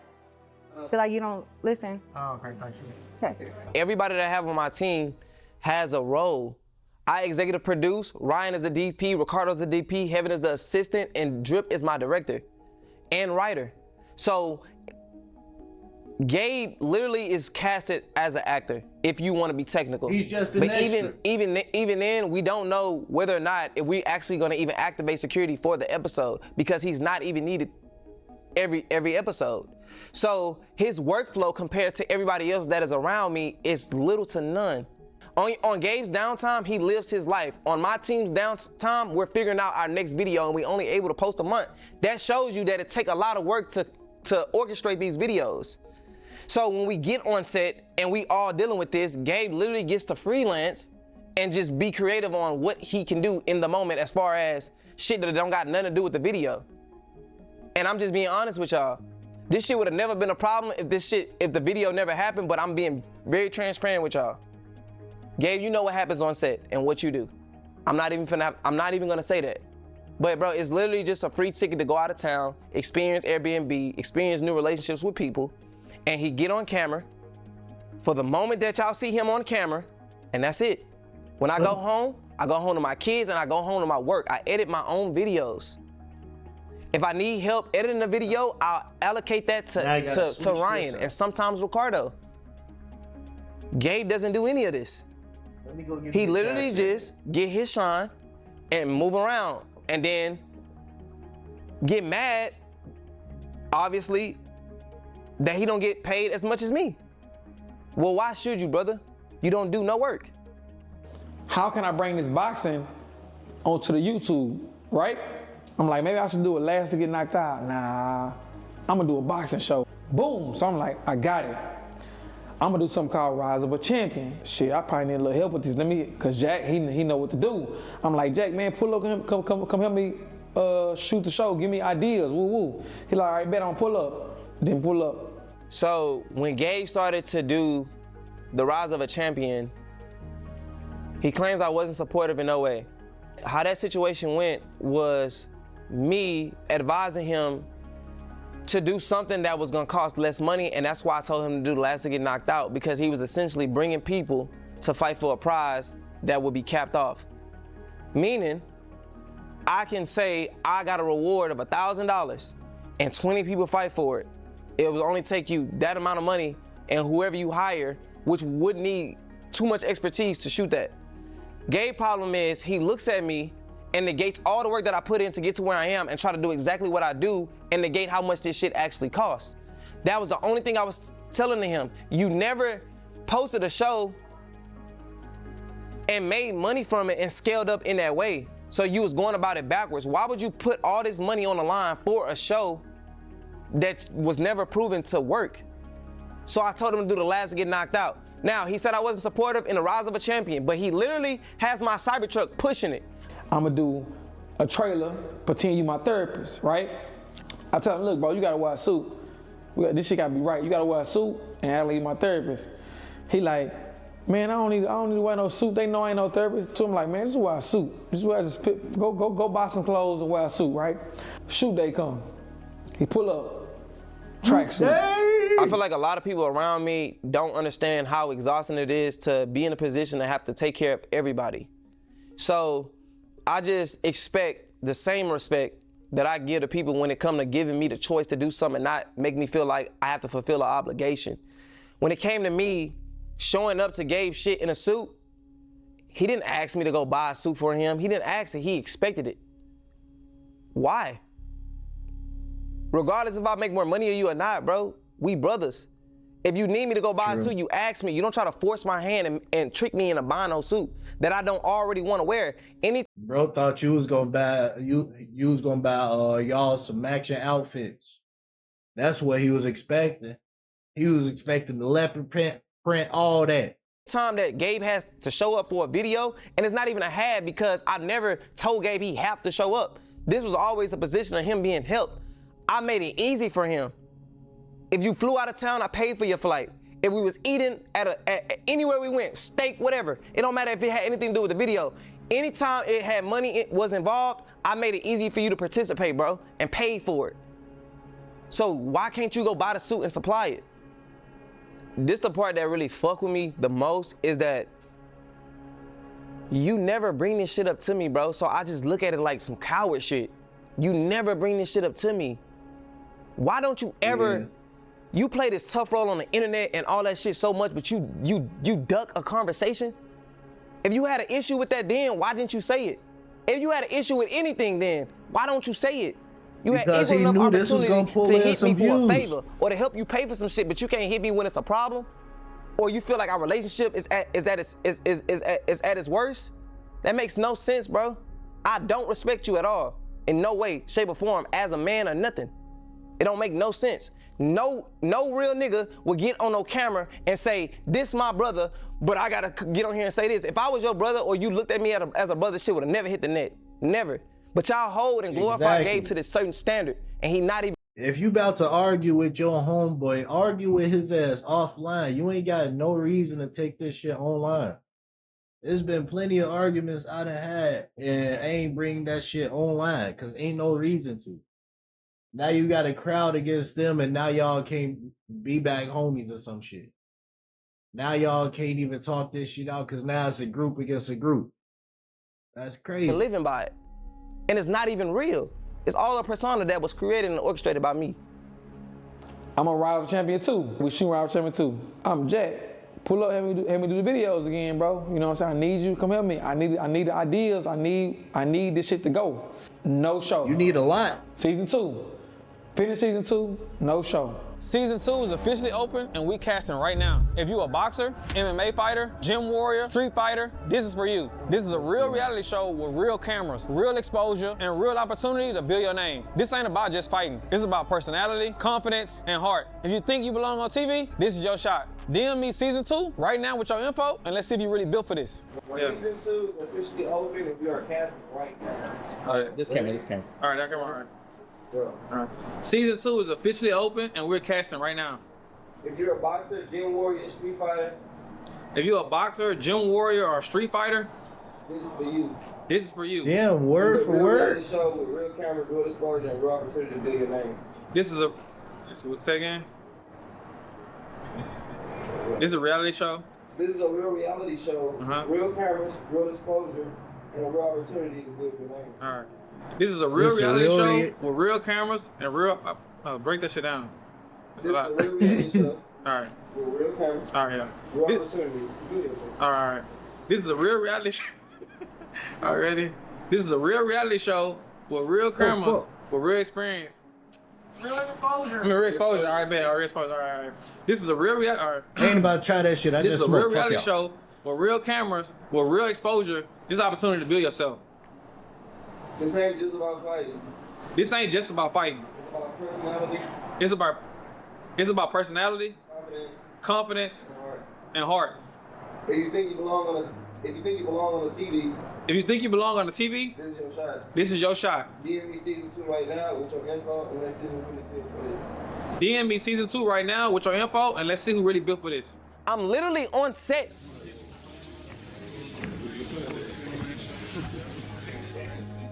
I feel like you don't listen. Oh, okay, thank you. Okay. Everybody that I have on my team has a role. I executive produce, Ryan is a DP, Ricardo's a DP, Heaven is the assistant, and Drip is my director and writer. So Gabe literally is casted as an actor, if you want to be technical. He's just an But extra. even then, we don't know whether or not if we actually going to even activate security for the episode, because he's not even needed every episode. So his workflow compared to everybody else that is around me is little to none. On Gabe's downtime, he lives his life. On my team's downtime, we're figuring out our next video and we only able to post a month. That shows you that it take a lot of work to orchestrate these videos. So when we get on set and we all dealing with this, Gabe literally gets to freelance and just be creative on what he can do in the moment as far as shit that don't got nothing to do with the video. And I'm just being honest with y'all. This shit would have never been a problem if the video never happened, but I'm being very transparent with y'all. Gabe, you know what happens on set and what you do. I'm not even gonna say that. But bro, it's literally just a free ticket to go out of town, experience Airbnb, experience new relationships with people, and he get on camera for the moment that y'all see him on camera, and that's it. When I go home to my kids and I go home to my work. I edit my own videos. If I need help editing a video, I'll allocate that to Ryan and sometimes Ricardo. Gabe doesn't do any of this. He literally just get his shine and move around and then get mad, obviously, that he don't get paid as much as me. Well, why should you, brother? You don't do no work. How can I bring this boxing onto the YouTube, right? I'm like, maybe I should do it last to get knocked out. Nah, I'm gonna do a boxing show. Boom, so I'm like, I got it. I'm gonna do something called Rise of a Champion. Shit, I probably need a little help with this. Cause Jack, he know what to do. I'm like, Jack, man, pull up, come help me shoot the show. Give me ideas, woo woo. He like, all right, bet I'm pull up. Then pull up. So when Gabe started to do the Rise of a Champion, he claims I wasn't supportive in no way. How that situation went was me advising him to do something that was gonna cost less money, and that's why I told him to do the last to get knocked out, because he was essentially bringing people to fight for a prize that will be capped off. Meaning, I can say I got a reward of $1,000 and 20 people fight for it. It will only take you that amount of money and whoever you hire, which would need too much expertise to shoot that. Gabe's problem is he looks at me and negates all the work that I put in to get to where I am and try to do exactly what I do and negate how much this shit actually costs. That was the only thing I was telling to him. You never posted a show and made money from it and scaled up in that way. So you was going about it backwards. Why would you put all this money on the line for a show that was never proven to work? So I told him to do the last to get knocked out. Now, he said I wasn't supportive in the rise of a champion, but he literally has my Cybertruck pushing it. I'm gonna do a trailer, pretend you my therapist, right? I tell him, look, bro, you gotta wear a suit. This shit gotta be right. You gotta wear a suit and act like you my therapist. He like, man, I don't need to wear no suit. They know I ain't no therapist. So I'm like, man, just wear a suit. Just fit, go buy some clothes and wear a suit, right? Shoot day come. He pull up, tracksuit. I feel like a lot of people around me don't understand how exhausting it is to be in a position to have to take care of everybody. So I just expect the same respect that I give to people when it comes to giving me the choice to do something, not make me feel like I have to fulfill an obligation. When it came to me showing up to Gabe's shit in a suit, he didn't ask me to go buy a suit for him. He didn't ask it, he expected it. Why? Regardless if I make more money than you or not, bro, we brothers. If you need me to go buy a suit, you ask me. You don't try to force my hand and trick me into buying no suit that I don't already want to wear. Bro thought you was gonna buy y'all some action outfits. That's what he was expecting. He was expecting the leopard print, all that. Time that Gabe has to show up for a video, and it's not even a had because I never told Gabe he have to show up. This was always a position of him being helped. I made it easy for him. If you flew out of town, I paid for your flight. If we was eating at anywhere we went, steak, whatever, it don't matter if it had anything to do with the video. Anytime it had money it was involved, I made it easy for you to participate, bro, and pay for it. So why can't you go buy the suit and supply it? This the part that really fuck with me the most is that you never bring this shit up to me, bro. So I just look at it like some coward shit. You never bring this shit up to me. Why don't you ever? You play this tough role on the internet and all that shit so much, but you duck a conversation. If you had an issue with that then, why didn't you say it? If you had an issue with anything then, why don't you say it? You Because had he enough knew this was gonna opportunity pull to in hit some me for a views. favor or to help you pay for some shit, but you can't hit me when it's a problem, or you feel like our relationship is at its worst. That makes no sense, bro. I don't respect you at all, in no way, shape, or form, as a man or nothing. It don't make no sense. No real nigga would get on no camera and say, this my brother, but I gotta get on here and say this. If I was your brother or you looked at me as a brother, shit would have never hit the net. Never. But y'all hold and glorify Gabe to this certain standard, and he not even. If you about to argue with your homeboy, argue with his ass offline. You ain't got no reason to take this shit online. There's been plenty of arguments I done had, and I ain't bring that shit online, because ain't no reason to. Now you got a crowd against them, and now y'all can't be back homies or some shit. Now y'all can't even talk this shit out, because now it's a group against a group. That's crazy. Living by it. And it's not even real. It's all a persona that was created and orchestrated by me. I'm a rival champion too. We shoot rival champion too. I'm Jack. Pull up, have me do the videos again, bro. You know what I'm saying? I need you to come help me. I need the ideas. I need this shit to go. No show. You need a lot. Season 2. Finish season 2, no show. Season 2 is officially open and we casting right now. If you a boxer, MMA fighter, gym warrior, street fighter, this is for you. This is a real reality show with real cameras, real exposure, and real opportunity to build your name. This ain't about just fighting. It's about personality, confidence, and heart. If you think you belong on TV, this is your shot. DM me season 2 right now with your info, and let's see if you really built for this. Season 2 is officially open and we are casting right now. All right, this camera. All right, that camera, all right. Season 2 is officially open and we're casting right now. If you're a boxer, gym warrior, street fighter. If you're a boxer, gym warrior, or a street fighter, this is for you. This is for you. Yeah, word for word. This is a real show with real cameras, real exposure, and real opportunity to build your name. Say again? This is a reality show. This is a real reality show, real cameras, real exposure, and a real opportunity to build your name. All right. This is a real reality show with real cameras and real. Break that shit down. This is a real reality show. All right. With real cameras. All right. Yeah. Real opportunity to build yourself. All right. This is a real reality show. All right, ready? This is a real reality show with real cameras, with real experience. Real exposure. Real exposure. All right, man. Real exposure. All right. This is a real reality. All right. I ain't about to try that shit. I This just is a real smoke. Fuck reality y'all. show with real cameras, with real exposure. This is an opportunity to build yourself. This ain't just about fighting. This ain't just about fighting. It's about personality. It's about personality, confidence, and heart. If you think you belong on the TV, If you think you belong on the TV, this is your shot. this is your shot. DM me season 2 right now with your info, and let's see who really built for this. DM me season 2 right now with your info, and let's see who really built for this. I'm literally on set.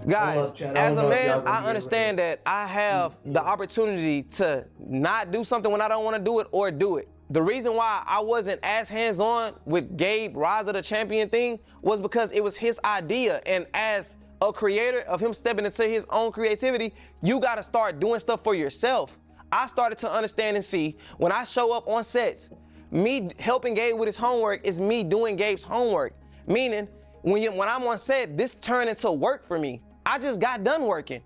Guys, as a man, I understand that I have the opportunity to not do something when I don't want to do it or do it. The reason why I wasn't as hands-on with Gabe Rise of the Champion thing was because it was his idea. And as a creator of him stepping into his own creativity, you got to start doing stuff for yourself. I started to understand and see when I show up on sets, me helping Gabe with his homework is me doing Gabe's homework. Meaning, when I'm on set, this turned into work for me. I just got done working.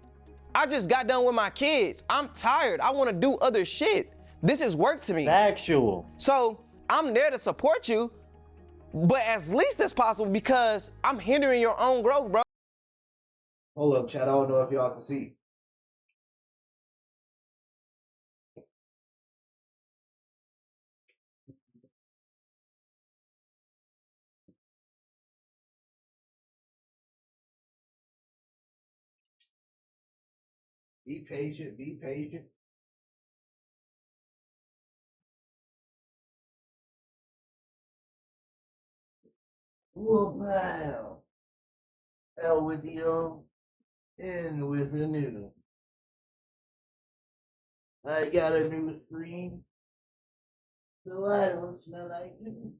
I just got done with my kids. I'm tired. I want to do other shit. This is work to me. Factual. So I'm there to support you, but as least as possible because I'm hindering your own growth, bro. Hold up, chat. I don't know if y'all can see. Be patient. Be patient. Well, wow. L with the O, N with the new. I got a new screen, so I don't smell like you.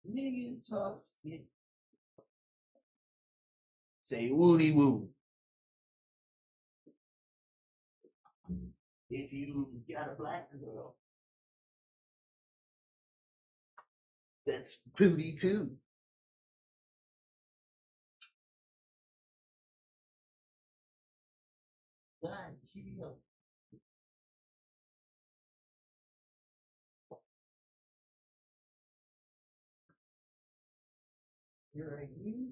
Niggas talk shit. Say woody woo. If you got a black girl, that's booty too. God, chill. Here are you.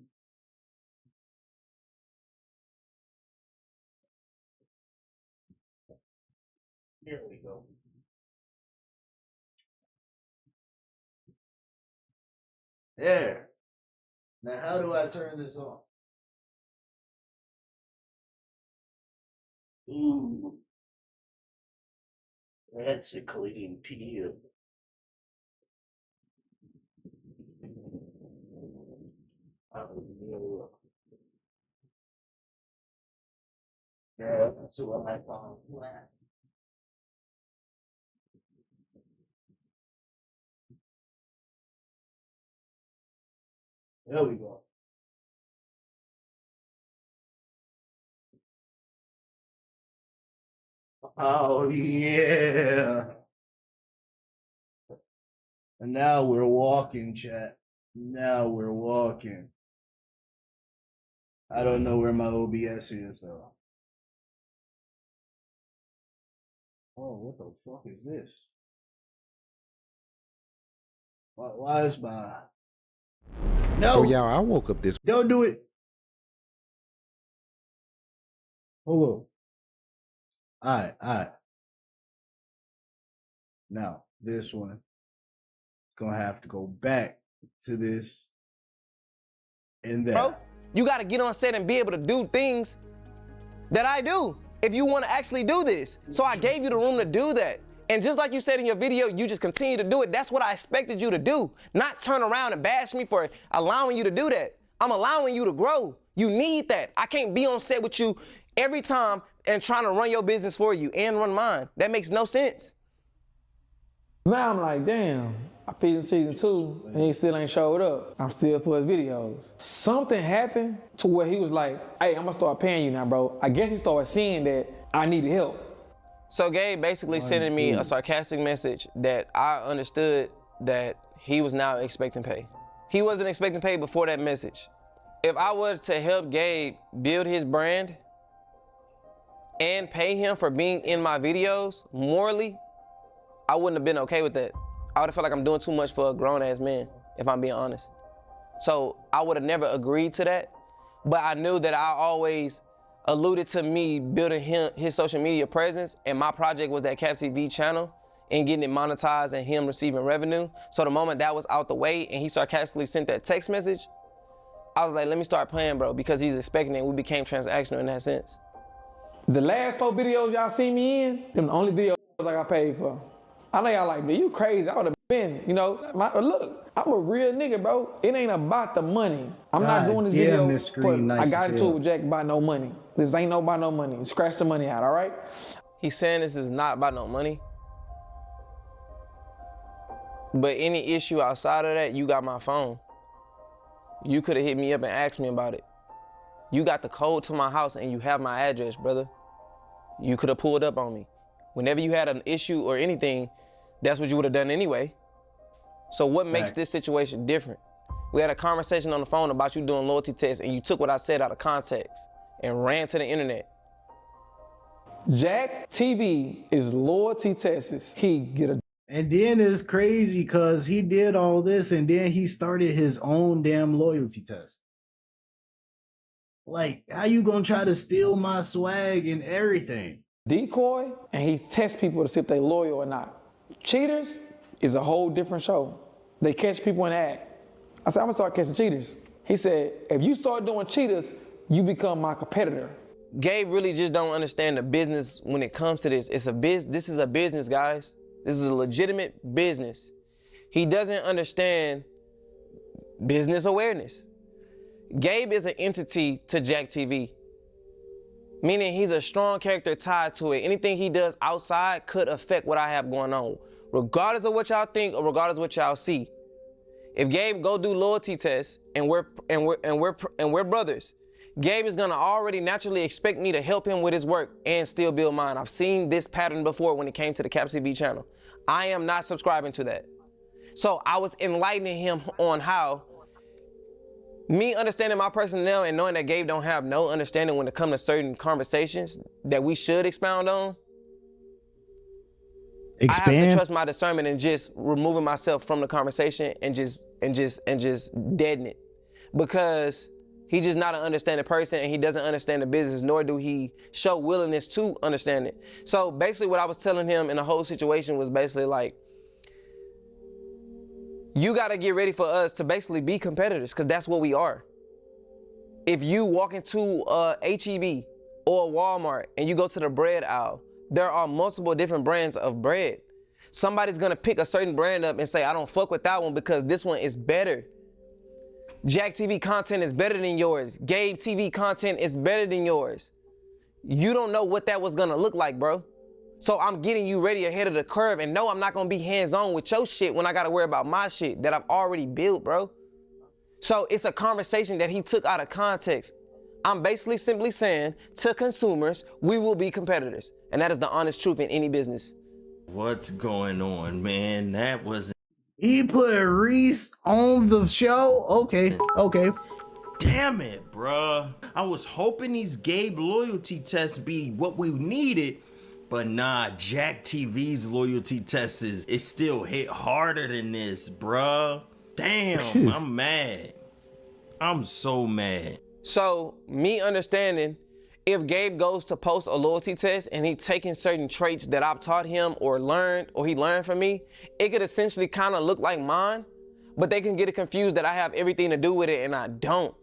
Here we go. There. Now, how do I turn this on? Ooh. That's a clean peel. Yeah, that's what I thought. There we go. Oh, yeah. And now we're walking, chat. Now we're walking. I don't know where my OBS is, though. Oh, what the fuck is this? Why is my... No! So, y'all, I woke up this... Don't do it! Hold on. Alright. Now, this one. Gonna have to go back to this and that. Bro, you got to get on set and be able to do things that I do if you want to actually do this. So I gave you the room to do that. And just like you said in your video, you just continue to do it. That's what I expected you to do, not turn around and bash me for allowing you to do that. I'm allowing you to grow. You need that. I can't be on set with you every time and trying to run your business for you and run mine. That makes no sense. Now I'm like, damn, I feed him season 2 and he still ain't showed up. I'm still for his videos. Something happened to where he was like, hey, I'm gonna start paying you now, bro. I guess he started seeing that I needed help. So Gabe basically sending me a sarcastic message that I understood that he was now expecting pay. He wasn't expecting pay before that message. If I was to help Gabe build his brand and pay him for being in my videos morally, I wouldn't have been okay with that. I would have felt like I'm doing too much for a grown-ass man, if I'm being honest. So I would have never agreed to that, but I knew that I always alluded to me building his social media presence, and my project was that Cap TV channel and getting it monetized and him receiving revenue. So the moment that was out the way and he sarcastically sent that text message, I was like, let me start playing, bro, because he's expecting it. We became transactional in that sense. The last 4 videos y'all see me in, them the only videos I got paid for. I know y'all like, man, you crazy. I would have been, you know, look, I'm a real nigga, bro. It ain't about the money. I'm not doing this video I got into it with Jack about no money. This ain't no about no money. Scratch the money out, all right? He's saying this is not about no money. But any issue outside of that, you got my phone. You could have hit me up and asked me about it. You got the code to my house and you have my address, brother. You could have pulled up on me. Whenever you had an issue or anything, that's what you would have done anyway. So what makes this situation different? We had a conversation on the phone about you doing loyalty tests and you took what I said out of context and ran to the internet. Jack TV is loyalty tests. He get a. And then it's crazy because he did all this and then he started his own damn loyalty test. Like, how you gonna try to steal my swag and everything? Decoy, and he tests people to see if they loyal or not. Cheaters is a whole different show. They catch people in the act. I said, I'm gonna start catching cheaters. He said, if you start doing cheaters, you become my competitor. Gabe really just don't understand the business when it comes to this. This is a business, guys. This is a legitimate business. He doesn't understand business awareness. Gabe is an entity to Jack TV, meaning he's a strong character tied to it. Anything he does outside could affect what I have going on, regardless of what y'all think or regardless of what y'all see. If Gabe go do loyalty tests and we're brothers, Gabe is gonna already naturally expect me to help him with his work and still build mine. I've seen this pattern before when it came to the Cap TV channel. I am not subscribing to that. So I was enlightening him on how me understanding my personnel and knowing that Gabe don't have no understanding when it comes to certain conversations that we should expound on. I have to trust my discernment and just removing myself from the conversation and just deaden it, because he's just not an understanding person and he doesn't understand the business, nor do he show willingness to understand it. So basically what I was telling him in the whole situation was basically like, you gotta get ready for us to basically be competitors, because that's what we are. If you walk into HEB or Walmart and you go to the bread aisle, there are multiple different brands of bread. Somebody's gonna pick a certain brand up and say, I don't fuck with that one because this one is better. Jack TV content is better than yours. Gabe TV content is better than yours. You don't know what that was gonna look like, bro. So I'm getting you ready ahead of the curve, and no, I'm not gonna be hands-on with your shit when I gotta worry about my shit that I've already built, bro. So it's a conversation that he took out of context. I'm basically simply saying to consumers, we will be competitors. And that is the honest truth in any business. What's going on, man? That was... He put Reese on the show? Okay. Damn it, bruh. I was hoping these Gabe loyalty tests be what we needed, but nah, Jack TV's loyalty tests it still hit harder than this, bruh. Damn, I'm mad. I'm so mad. So me understanding, if Gabe goes to post a loyalty test and he taking certain traits that I've taught him or learned, or he learned from me, it could essentially kind of look like mine, but they can get it confused that I have everything to do with it and I don't.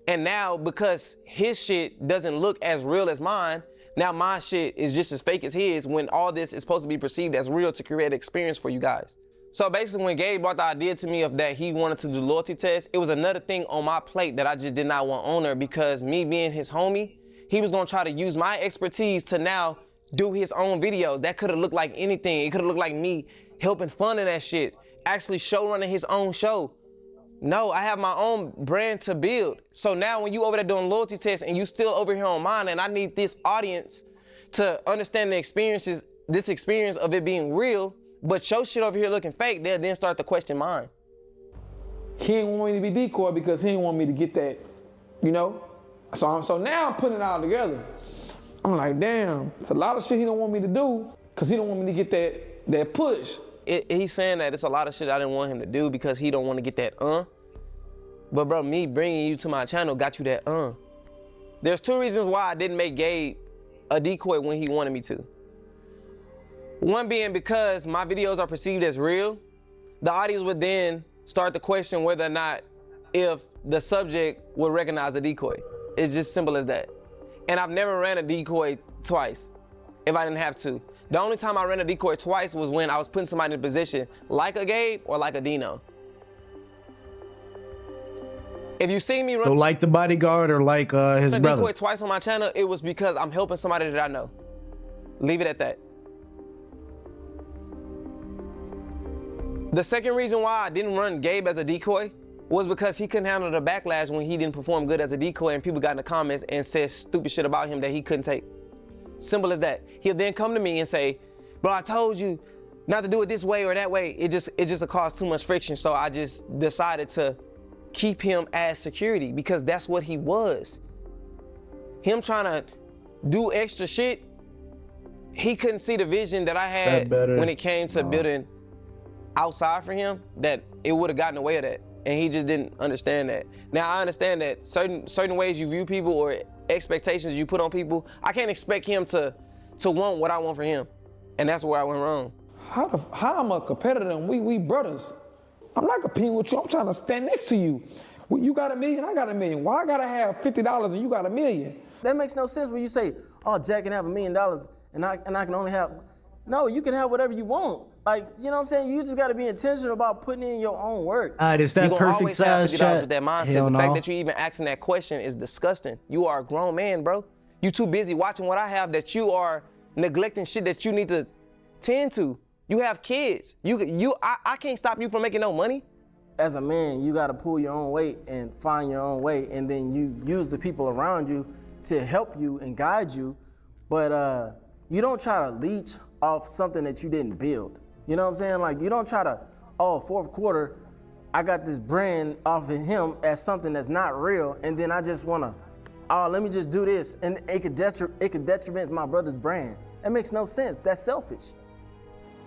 And now because his shit doesn't look as real as mine, now my shit is just as fake as his, when all this is supposed to be perceived as real to create an experience for you guys. So basically when Gabe brought the idea to me of that he wanted to do loyalty tests, it was another thing on my plate that I just did not want on there, because me being his homie, he was gonna try to use my expertise to now do his own videos. That could have looked like anything. It could have looked like me helping funding that shit, actually show running his own show. No, I have my own brand to build. So now when you over there doing loyalty tests and you still over here on mine, and I need this audience to understand the experiences, this experience of it being real, but your shit over here looking fake, they'll then start to question mine. He didn't want me to be decoy because he didn't want me to get that, you know? So now I'm putting it all together. I'm like, damn, it's a lot of shit he don't want me to do because he don't want me to get that push. He's saying that it's a lot of shit I didn't want him to do because he don't want to get that But bro, me bringing you to my channel got you that There's two reasons why I didn't make Gabe a decoy when he wanted me to. One being because my videos are perceived as real. The audience would then start to question whether or not if the subject would recognize a decoy. It's just simple as that. And I've never ran a decoy twice if I didn't have to. The only time I ran a decoy twice was when I was putting somebody in a position like a Gabe or like a Dino. If you see me run So like the bodyguard or like his brother? decoy twice on my channel, it was because I'm helping somebody that I know. Leave it at that. The second reason why I didn't run Gabe as a decoy was because he couldn't handle the backlash when he didn't perform good as a decoy and people got in the comments and said stupid shit about him that he couldn't take. Simple as that. He'll then come to me and say, bro, I told you not to do it this way or that way. It just caused too much friction. So I just decided to keep him as security because that's what he was. Him trying to do extra shit, he couldn't see the vision that I had when it came to building outside for him, that it would have gotten away with that. And he just didn't understand that. Now I understand that certain ways you view people or expectations you put on people, I can't expect him to want what I want for him. And that's where I went wrong. How I'm a competitor and we brothers? I'm not competing with you, I'm trying to stand next to you. You got $1 million, I got $1 million. Why I gotta have $50 and you got $1 million? That makes no sense when you say, oh, Jack can have $1 million and I can only have, no, you can have whatever you want. Like, you know what I'm saying? You just gotta be intentional about putting in your own work. All right, is that perfect size chat? With that mindset. Hell the no. fact that you even asking that question is disgusting. You are a grown man, bro. You too busy watching what I have that you are neglecting shit that you need to tend to. You have kids. I can't stop you from making no money. As a man, you gotta pull your own weight and find your own way, and then you use the people around you to help you and guide you. But you don't try to leech off something that you didn't build. You know what I'm saying? Like, you don't try to, oh, fourth quarter, I got this brand off of him as something that's not real, and then I just wanna, oh, let me just do this, and it could detriment my brother's brand. That makes no sense. That's selfish.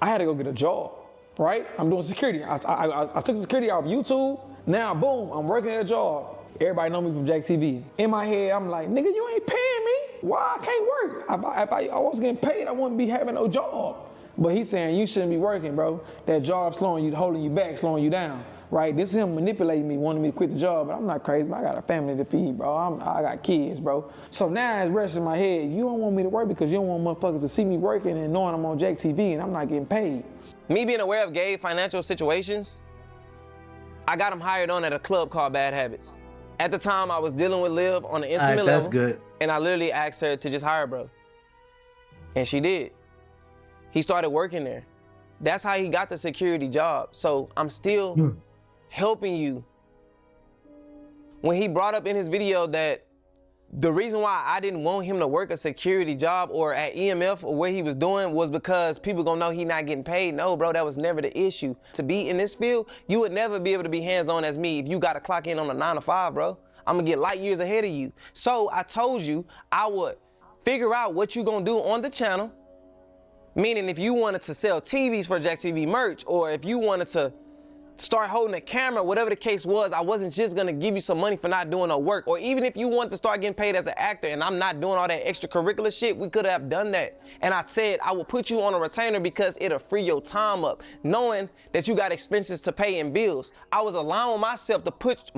I had to go get a job, right? I'm doing security. I took security off YouTube. Now, boom, I'm working at a job. Everybody know me from Jack TV. In my head, I'm like, nigga, you ain't paying me. Why I can't work? If I was getting paid, I wouldn't be having no job. But he's saying you shouldn't be working, bro. That job slowing you, holding you back, slowing you down, right? This is him manipulating me, wanting me to quit the job, but I'm not crazy. I got a family to feed, bro. I got kids, bro. So now it's resting in my head. You don't want me to work because you don't want motherfuckers to see me working and knowing I'm on Jack TV and I'm not getting paid. Me being aware of Gabe's financial situations, I got him hired on at a club called Bad Habits. At the time, I was dealing with Liv on an intimate level. That's good. And I literally asked her to just hire bro. And she did. He started working there. That's how he got the security job. So I'm still helping you. When he brought up in his video that the reason why I didn't want him to work a security job or at EMF or what he was doing was because people gonna know he not getting paid. No, bro, that was never the issue. To be in this field, you would never be able to be hands-on as me if you gotta clock in on a 9 to 5, bro. I'm gonna get light years ahead of you. So I told you I would figure out what you gonna do on the channel. Meaning if you wanted to sell TVs for Jack TV merch, or if you wanted to start holding a camera, whatever the case was, I wasn't just gonna give you some money for not doing no work. Or even if you wanted to start getting paid as an actor and I'm not doing all that extracurricular shit, we could have done that. And I said, I will put you on a retainer because it'll free your time up, knowing that you got expenses to pay and bills. I was allowing myself to put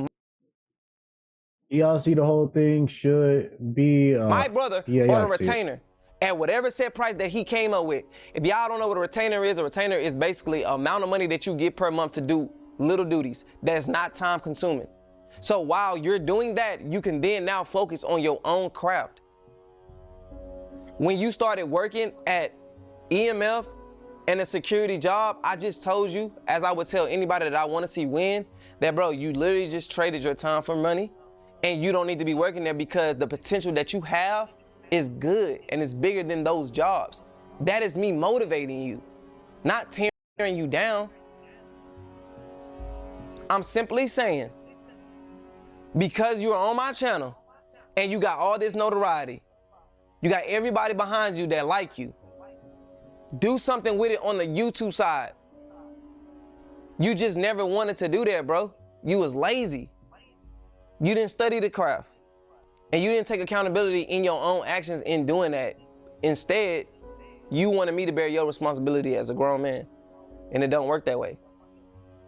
Y'all see the whole thing should be my brother on a retainer at whatever set price that he came up with. If y'all don't know what a retainer is basically an amount of money that you get per month to do little duties that's not time consuming. So while you're doing that, you can then now focus on your own craft. When you started working at EMF And a security job, I just told you, as I would tell anybody that I want to see win, that bro, you literally just traded your time for money and you don't need to be working there because the potential that you have is good and it's bigger than those jobs. That is me motivating you, not tearing you down. I'm simply saying, because you're on my channel and you got all this notoriety, you got everybody behind you that like you, do something with it on the YouTube side. You just never wanted to do that, bro. You was lazy. You didn't study the craft. And you didn't take accountability in your own actions in doing that. Instead, you wanted me to bear your responsibility as a grown man. And it don't work that way.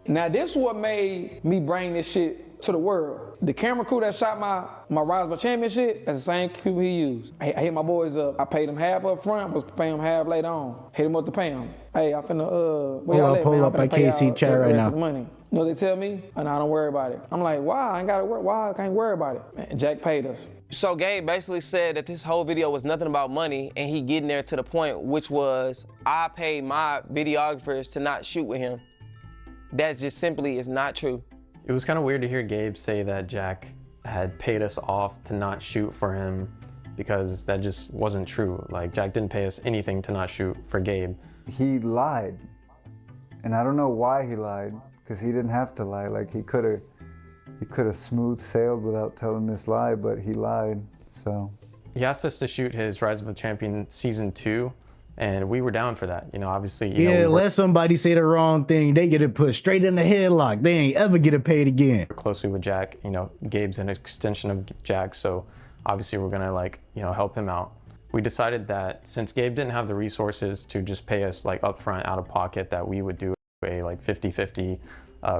Now this is what made me bring this shit to the world. The camera crew that shot my Rise of a Champion shit, that's the same crew he used. I hit my boys up. I paid them half up front, was paying them half later on. Hit them up to pay them. Hey, I finna, where y'all at, man? Pull up, I can't see chat right now. Money. You know what they tell me? Oh, no, don't worry about it. I'm like, why? I ain't gotta work. Why? I can't worry about it. Man, Jack paid us. So Gabe basically said that this whole video was nothing about money and he getting there to the point, which was I paid my videographers to not shoot with him. That just simply is not true. It was kind of weird to hear Gabe say that Jack had paid us off to not shoot for him because that just wasn't true. Like, Jack didn't pay us anything to not shoot for Gabe. He lied. And I don't know why he lied, because he didn't have to lie. Like, he could have smooth sailed without telling this lie, but he lied, so. He asked us to shoot his Rise of a Champion Season 2, and we were down for that. You know, obviously, let somebody say the wrong thing, they get it put straight in the headlock. They ain't ever get it paid again. We're closely with Jack. You know, Gabe's an extension of Jack, so obviously we're gonna help him out. We decided that since Gabe didn't have the resources to just pay us like upfront out of pocket, that we would do a like 50-50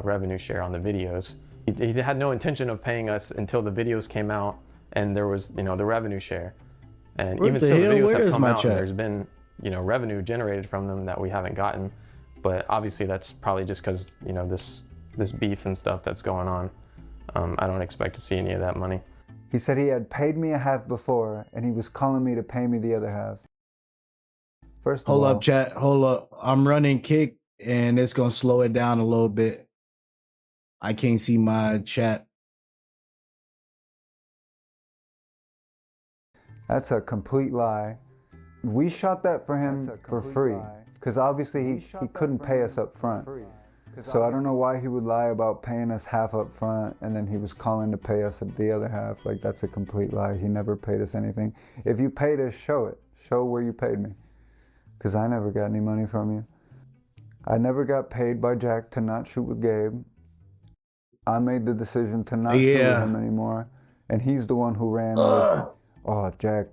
revenue share on the videos. He had no intention of paying us until the videos came out and there was, the revenue share. And even still, the videos have come out and there's been, revenue generated from them that we haven't gotten. But obviously that's probably just because, this beef and stuff that's going on. I don't expect to see any of that money. He said he had paid me a half before and he was calling me to pay me the other half. First of all, hold up, chat. Hold up. I'm running kick and it's going to slow it down a little bit. I can't see my chat. That's a complete lie. We shot that for him for free because obviously he couldn't pay us up front. So I don't know why he would lie about paying us half up front and then he was calling to pay us the other half. Like, that's a complete lie. He never paid us anything. If you paid us, show it. Show where you paid me. Because I never got any money from you. I never got paid by Jack to not shoot with Gabe. I made the decision to not shoot with him anymore. And he's the one who ran with, oh, Jack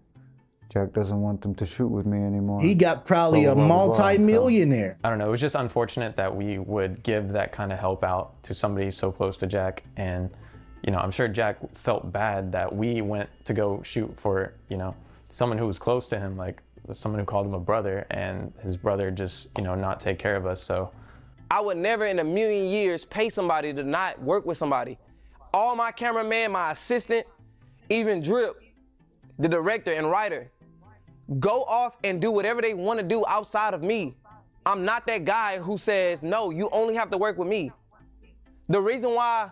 doesn't want them to shoot with me anymore. He got probably a multi-millionaire. I don't know, it was just unfortunate that we would give that kind of help out to somebody so close to Jack. And, I'm sure Jack felt bad that we went to go shoot for, someone who was close to him, like someone who called him a brother, and his brother just, not take care of us, so. I would never in a million years pay somebody to not work with somebody. All my cameraman, my assistant, even Drip, the director and writer, go off and do whatever they want to do outside of me. I'm not that guy who says, no, you only have to work with me. The reason why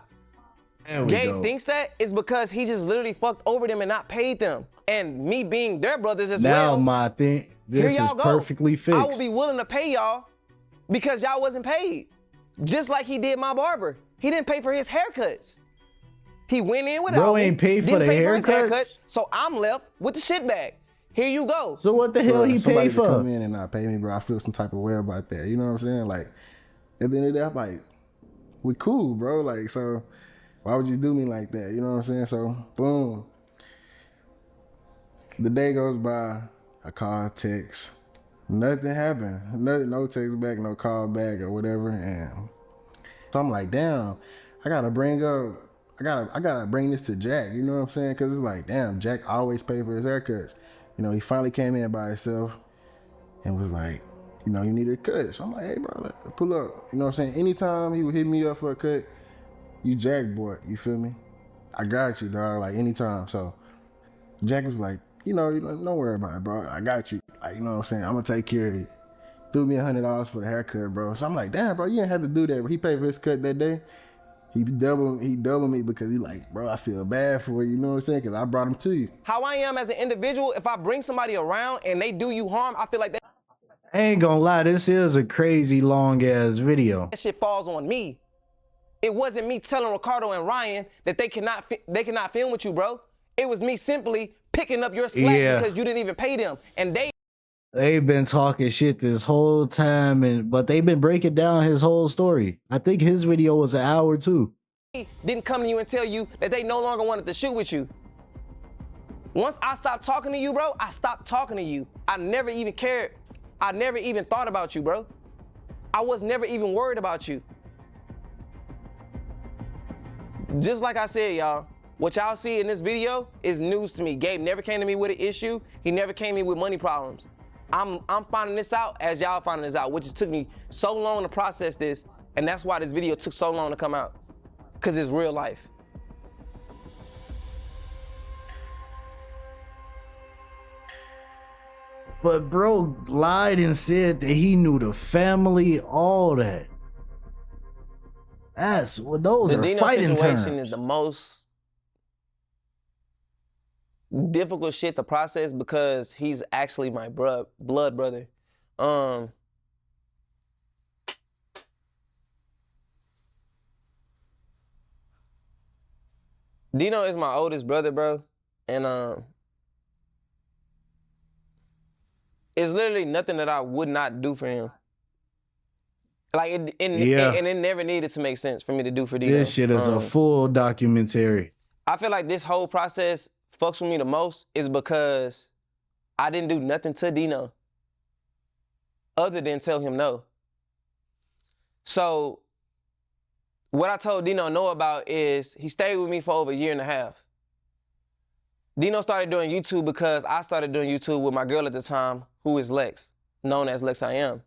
Gabe thinks that is because he just literally fucked over them and not paid them. And me being their brothers as well. Now my thing, this is perfectly fixed. I would be willing to pay y'all because y'all wasn't paid. Just like he did my barber. He didn't pay for his haircuts. He went in without Bro ain't paid for the haircuts? So I'm left with the shit bag. Here you go. So what the hell he paid for? To come in and not pay me, bro, I feel some type of way about that. You know what I'm saying? Like, at the end of the day, I'm like, we cool, bro. Like, so why would you do me like that? You know what I'm saying? So, boom. The day goes by, I call, text. Nothing happened. No text back, no call back or whatever. And so I'm like, damn, I gotta bring this to Jack. You know what I'm saying? Because it's like, damn, Jack always paid for his haircuts. He finally came in by himself and was like, you need a cut. So I'm like, hey, bro, pull up. You know what I'm saying? Anytime he would hit me up for a cut, you Jack boy, you feel me? I got you, dog, like anytime. So Jack was like, don't worry about it, bro. I got you. Like, you know what I'm saying? I'm gonna take care of it. threw me $100 for the haircut, bro. So I'm like, damn, bro, you didn't have to do that. But he paid for his cut that day. He doubled me because he like, bro, I feel bad for you. You know what I'm saying? Because I brought him to you. How I am as an individual, if I bring somebody around and they do you harm, I feel like that I ain't gonna lie, this is a crazy long ass video. shit falls on me. It wasn't me telling Ricardo and Ryan that they cannot film with you, bro. It was me simply picking up your slack because you didn't even pay them, and they've been talking shit this whole time, but they've been breaking down his whole story. I think his video was an hour too. didn't come to you and tell you that they no longer wanted to shoot with you. Once I stopped talking to you, bro, I stopped talking to you. I never even cared. I never even thought about you, bro. I was never even worried about you. Just like I said, y'all, what y'all see in this video is news to me. Gabe never came to me with an issue. He never came to me with money problems. I'm finding this out as y'all finding this out, which just took me so long to process this, and that's why this video took so long to come out, because it's real life. But bro lied and said that he knew the family, all that. That's what those the are Dino fighting situation terms. is the most difficult shit to process because he's actually my blood brother. Dino is my oldest brother, bro, and it's literally nothing that I would not do for him. Like it never needed to make sense for me to do for Dino. This shit is a full documentary. I feel like this whole process fucks with me the most is because I didn't do nothing to Dino other than tell him no. So what I told Dino no about is he stayed with me for over a year and a half. Dino started doing YouTube because I started doing YouTube with my girl at the time, who is Lex, known as Lex I Am.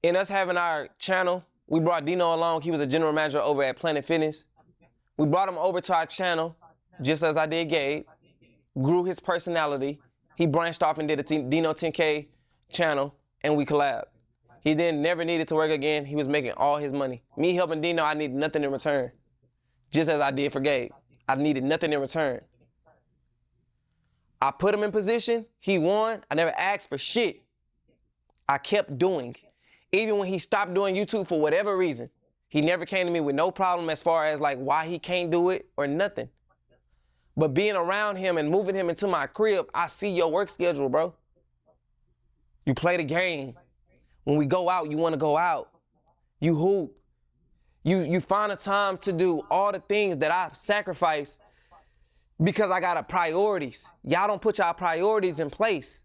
In us having our channel, we brought Dino along. He was a general manager over at Planet Fitness. We brought him over to our channel, just as I did Gabe, grew his personality. He branched off and did a Dino 10K channel, and we collabed. He then never needed to work again. He was making all his money. Me helping Dino, I needed nothing in return, just as I did for Gabe. I needed nothing in return. I put him in position. He won. I never asked for shit. I kept doing. Even when he stopped doing YouTube for whatever reason, he never came to me with no problem as far as like why he can't do it or nothing. But being around him and moving him into my crib, I see your work schedule, bro. You play the game. When we go out, you want to go out. You hoop. You find a time to do all the things that I've sacrificed because I got priorities. Y'all don't put y'all priorities in place.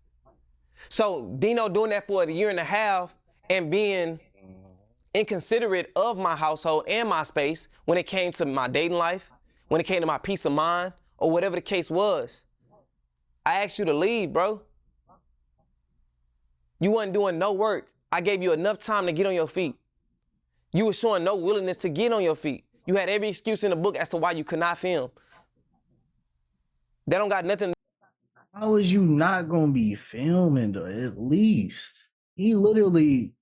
So Dino doing that for a year and a half and being inconsiderate of my household and my space when it came to my dating life, when it came to my peace of mind, or whatever the case was. I asked you to leave, bro. You wasn't doing no work. I gave you enough time to get on your feet. You were showing no willingness to get on your feet. You had every excuse in the book as to why you could not film. That don't got nothing. How is you not gonna be filming though? At least he literally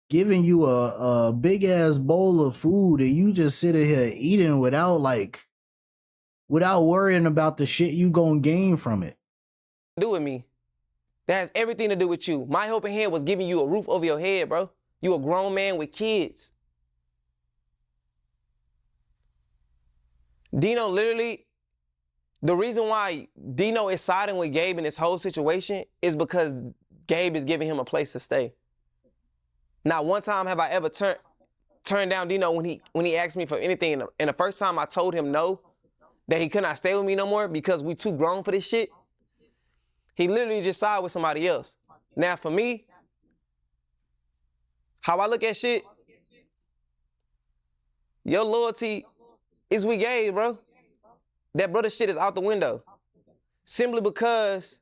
giving you a big ass bowl of food and you just sitting here eating without worrying about the shit you gonna gain from it. Do with me. That has everything to do with you. My helping hand was giving you a roof over your head, bro. You a grown man with kids. Dino literally, the reason why Dino is siding with Gabe in this whole situation is because Gabe is giving him a place to stay. Not one time have I ever turned down Dino when he asked me for anything. And the first time I told him no, that he could not stay with me no more because we too grown for this shit, he literally just sided with somebody else. Now for me, how I look at shit, your loyalty is with Gabe, bro. That brother shit is out the window. Simply because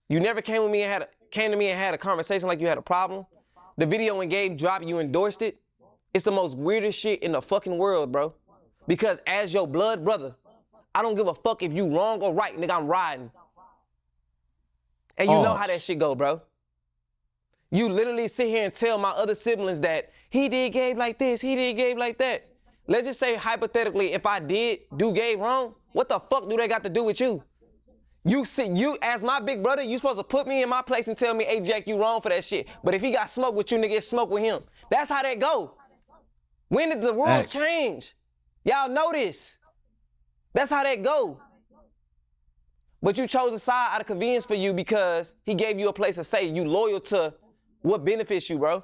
you never came to me and had a conversation like you had a problem. The video when Gabe dropped, you endorsed it. It's the most weirdest shit in the fucking world, bro. Because as your blood brother, I don't give a fuck if you wrong or right, nigga, I'm riding. And you know how that shit go, bro. You literally sit here and tell my other siblings that he did Gabe like this, he did Gabe like that. Let's just say hypothetically, if I did do Gabe wrong, what the fuck do they got to do with you? You as my big brother, you supposed to put me in my place and tell me, hey Jack, you wrong for that shit. But if he got smoke with you, nigga, it's smoke with him. That's how that go. When did the rules change? Y'all know this. That's how that go. But you chose a side out of convenience for you because he gave you a place to say you loyal to what benefits you, bro.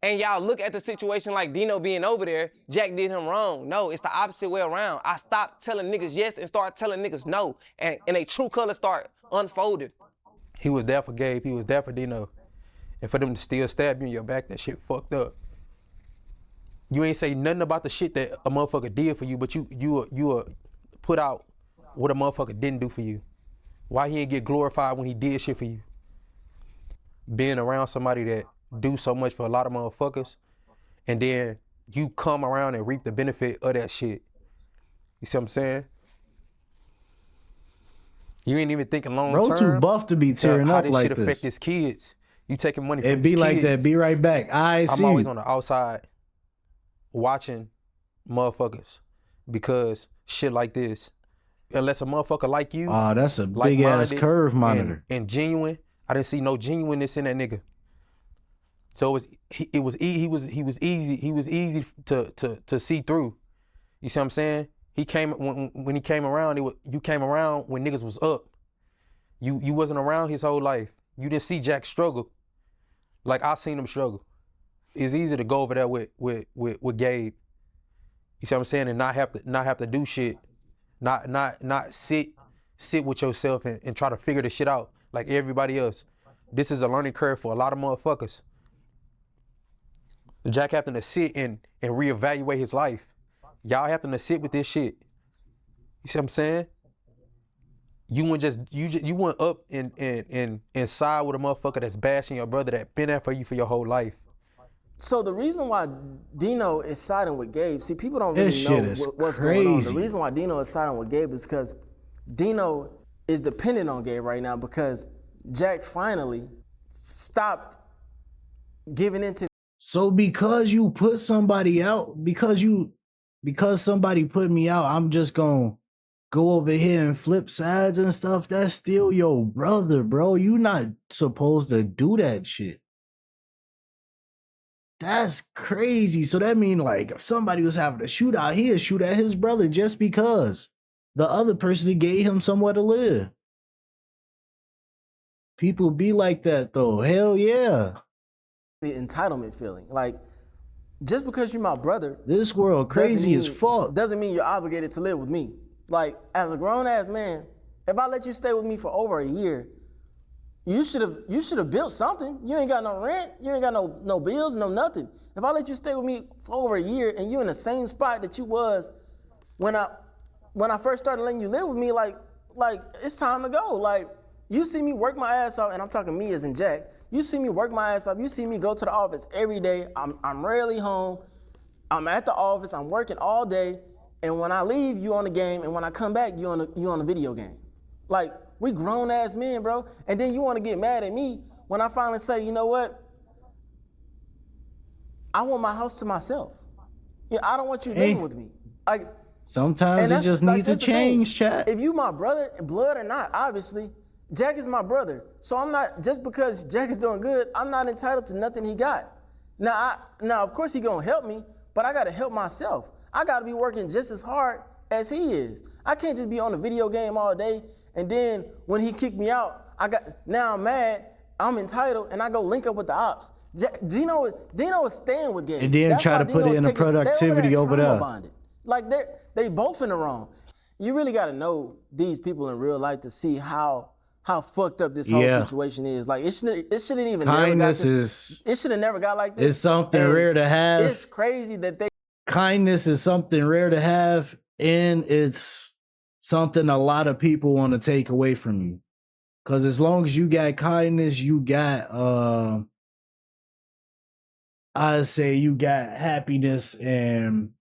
And y'all look at the situation like Dino being over there, Jack did him wrong. No, it's the opposite way around. I stopped telling niggas yes and started telling niggas no. And a true color start unfolded. He was there for Gabe, he was there for Dino. And for them to still stab you in your back, that shit fucked up. You ain't say nothing about the shit that a motherfucker did for you, but you put out what a motherfucker didn't do for you. Why he ain't get glorified when he did shit for you? Being around somebody that do so much for a lot of motherfuckers, and then you come around and reap the benefit of that shit. You see what I'm saying? You ain't even thinking long term. Bro, too buff to be tearing how up this like shit this. affect his kids. You taking money from It his be kids. like that. Be right back. I'm always on the outside watching motherfuckers because shit like this. Unless a motherfucker like you, that's a big ass curve monitor. and genuine. I didn't see no genuineness in that nigga. So he was easy to see through. You see what I'm saying? He came when he came around. You came around when niggas was up. You wasn't around his whole life. You didn't see Jack struggle like I seen him struggle. It's easy to go over there with Gabe. You see what I'm saying? And not have to do shit. Not sit with yourself and try to figure the shit out like everybody else. This is a learning curve for a lot of motherfuckers. Jack having to sit and reevaluate his life. Y'all having to sit with this shit. You see what I'm saying? You went up and side with a motherfucker that's bashing your brother that been there for you for your whole life. So the reason why Dino is siding with Gabe, see, people don't really This shit know is what's going on. crazy. The reason why Dino is siding with Gabe is because Dino is dependent on Gabe right now because Jack finally stopped giving into. So because you put somebody out, because somebody put me out, I'm just gonna go over here and flip sides and stuff. That's still your brother, bro. You not supposed to do that shit. That's crazy. So that mean like if somebody was having a shootout, he'd shoot at his brother just because the other person gave him somewhere to live. People be like that though. Hell yeah. The entitlement feeling. Like, just because you're my brother. This world crazy as fuck. Doesn't mean you're obligated to live with me. Like, as a grown ass man, if I let you stay with me for over a year, you should have built something. You ain't got no rent, you ain't got no bills, no nothing. If I let you stay with me for over a year and you in the same spot that you was when I first started letting you live with me, like it's time to go. Like, you see me work my ass off, and I'm talking me as in Jack. You see me work my ass off. You see me go to the office every day. I'm rarely home. I'm at the office. I'm working all day. And when I leave, you on the game. And when I come back, you on the video game. Like, we grown ass men, bro. And then you want to get mad at me when I finally say, you know what? I want my house to myself. Yeah, I don't want you living with me. Like, sometimes it just needs to change, chat. If you my brother, blood or not, obviously, Jack is my brother. So I'm not, just because Jack is doing good, I'm not entitled to nothing he got. Now, of course he gonna help me, but I gotta help myself. I gotta be working just as hard as he is. I can't just be on the video game all day, and then when he kicked me out, now I'm mad, I'm entitled, and I go link up with the ops. Dino is staying with Gabe. And then That's try why to put Dino's it in the productivity over there. Bonded. Like, they both in the wrong. You really gotta know these people in real life to see how fucked up this whole situation is. Like, it shouldn't even kindness it should have never got like this. It's something rare to have. It's crazy that kindness is something rare to have, and it's something a lot of people want to take away from you. Cause as long as you got kindness, you got I'd say you got happiness and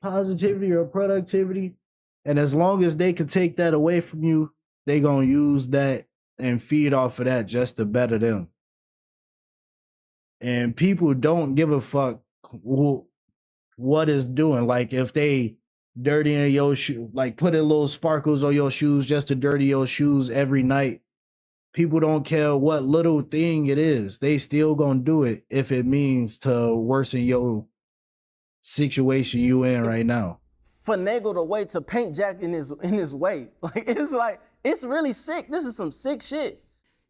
positivity or productivity. And as long as they can take that away from you, they gonna use that and feed off of that just to better them. And people don't give a fuck what it's doing. Like if they dirtying your shoe, like putting little sparkles on your shoes just to dirty your shoes every night. People don't care what little thing it is. They still gonna do it if it means to worsen your situation you in right now. Finagled a way to paint Jack in his way. Like it's really sick. This is some sick shit.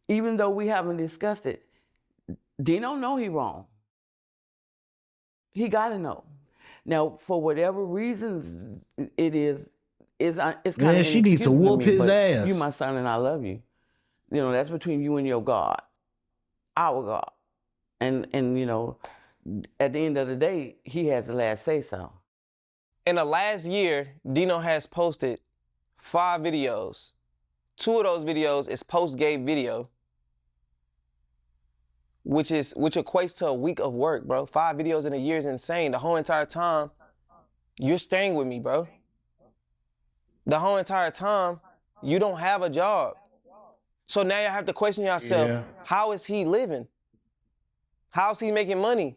Even though we haven't discussed it, Dino know he wrong. He gotta know. Now, for whatever reasons it's kind of Man, she needs to whoop his ass. You my son and I love you. You know, that's between you and your God, our God. And you know, at the end of the day, he has the last say so. In the last year, Dino has posted 5 videos. 2 of those videos is post-Gabe video, which equates to a week of work, bro. 5 videos in a year is insane. The whole entire time, you're staying with me, bro. The whole entire time, you don't have a job. So now you have to question yourself, how is he living? How's he making money?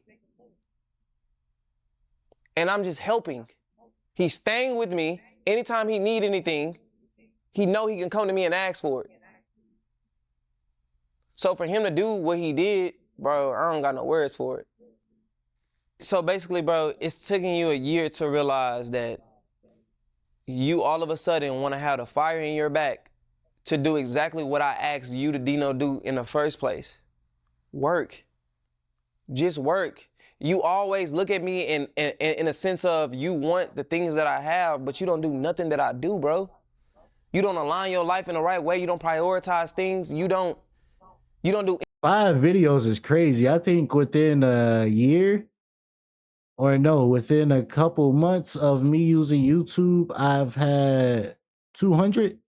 And I'm just helping. He's staying with me. Anytime he need anything, he know he can come to me and ask for it. So for him to do what he did, bro, I don't got no words for it. So basically, bro, it's taking you a year to realize that you all of a sudden want to have the fire in your back to do exactly what I asked you to Dino do in the first place. Work. Just work. You always look at me in a sense of you want the things that I have, but you don't do nothing that I do, bro. You don't align your life in the right way. You don't prioritize things. You don't do. 5 videos is crazy. I think within a year, or no, within a couple months of me using YouTube, I've had 200.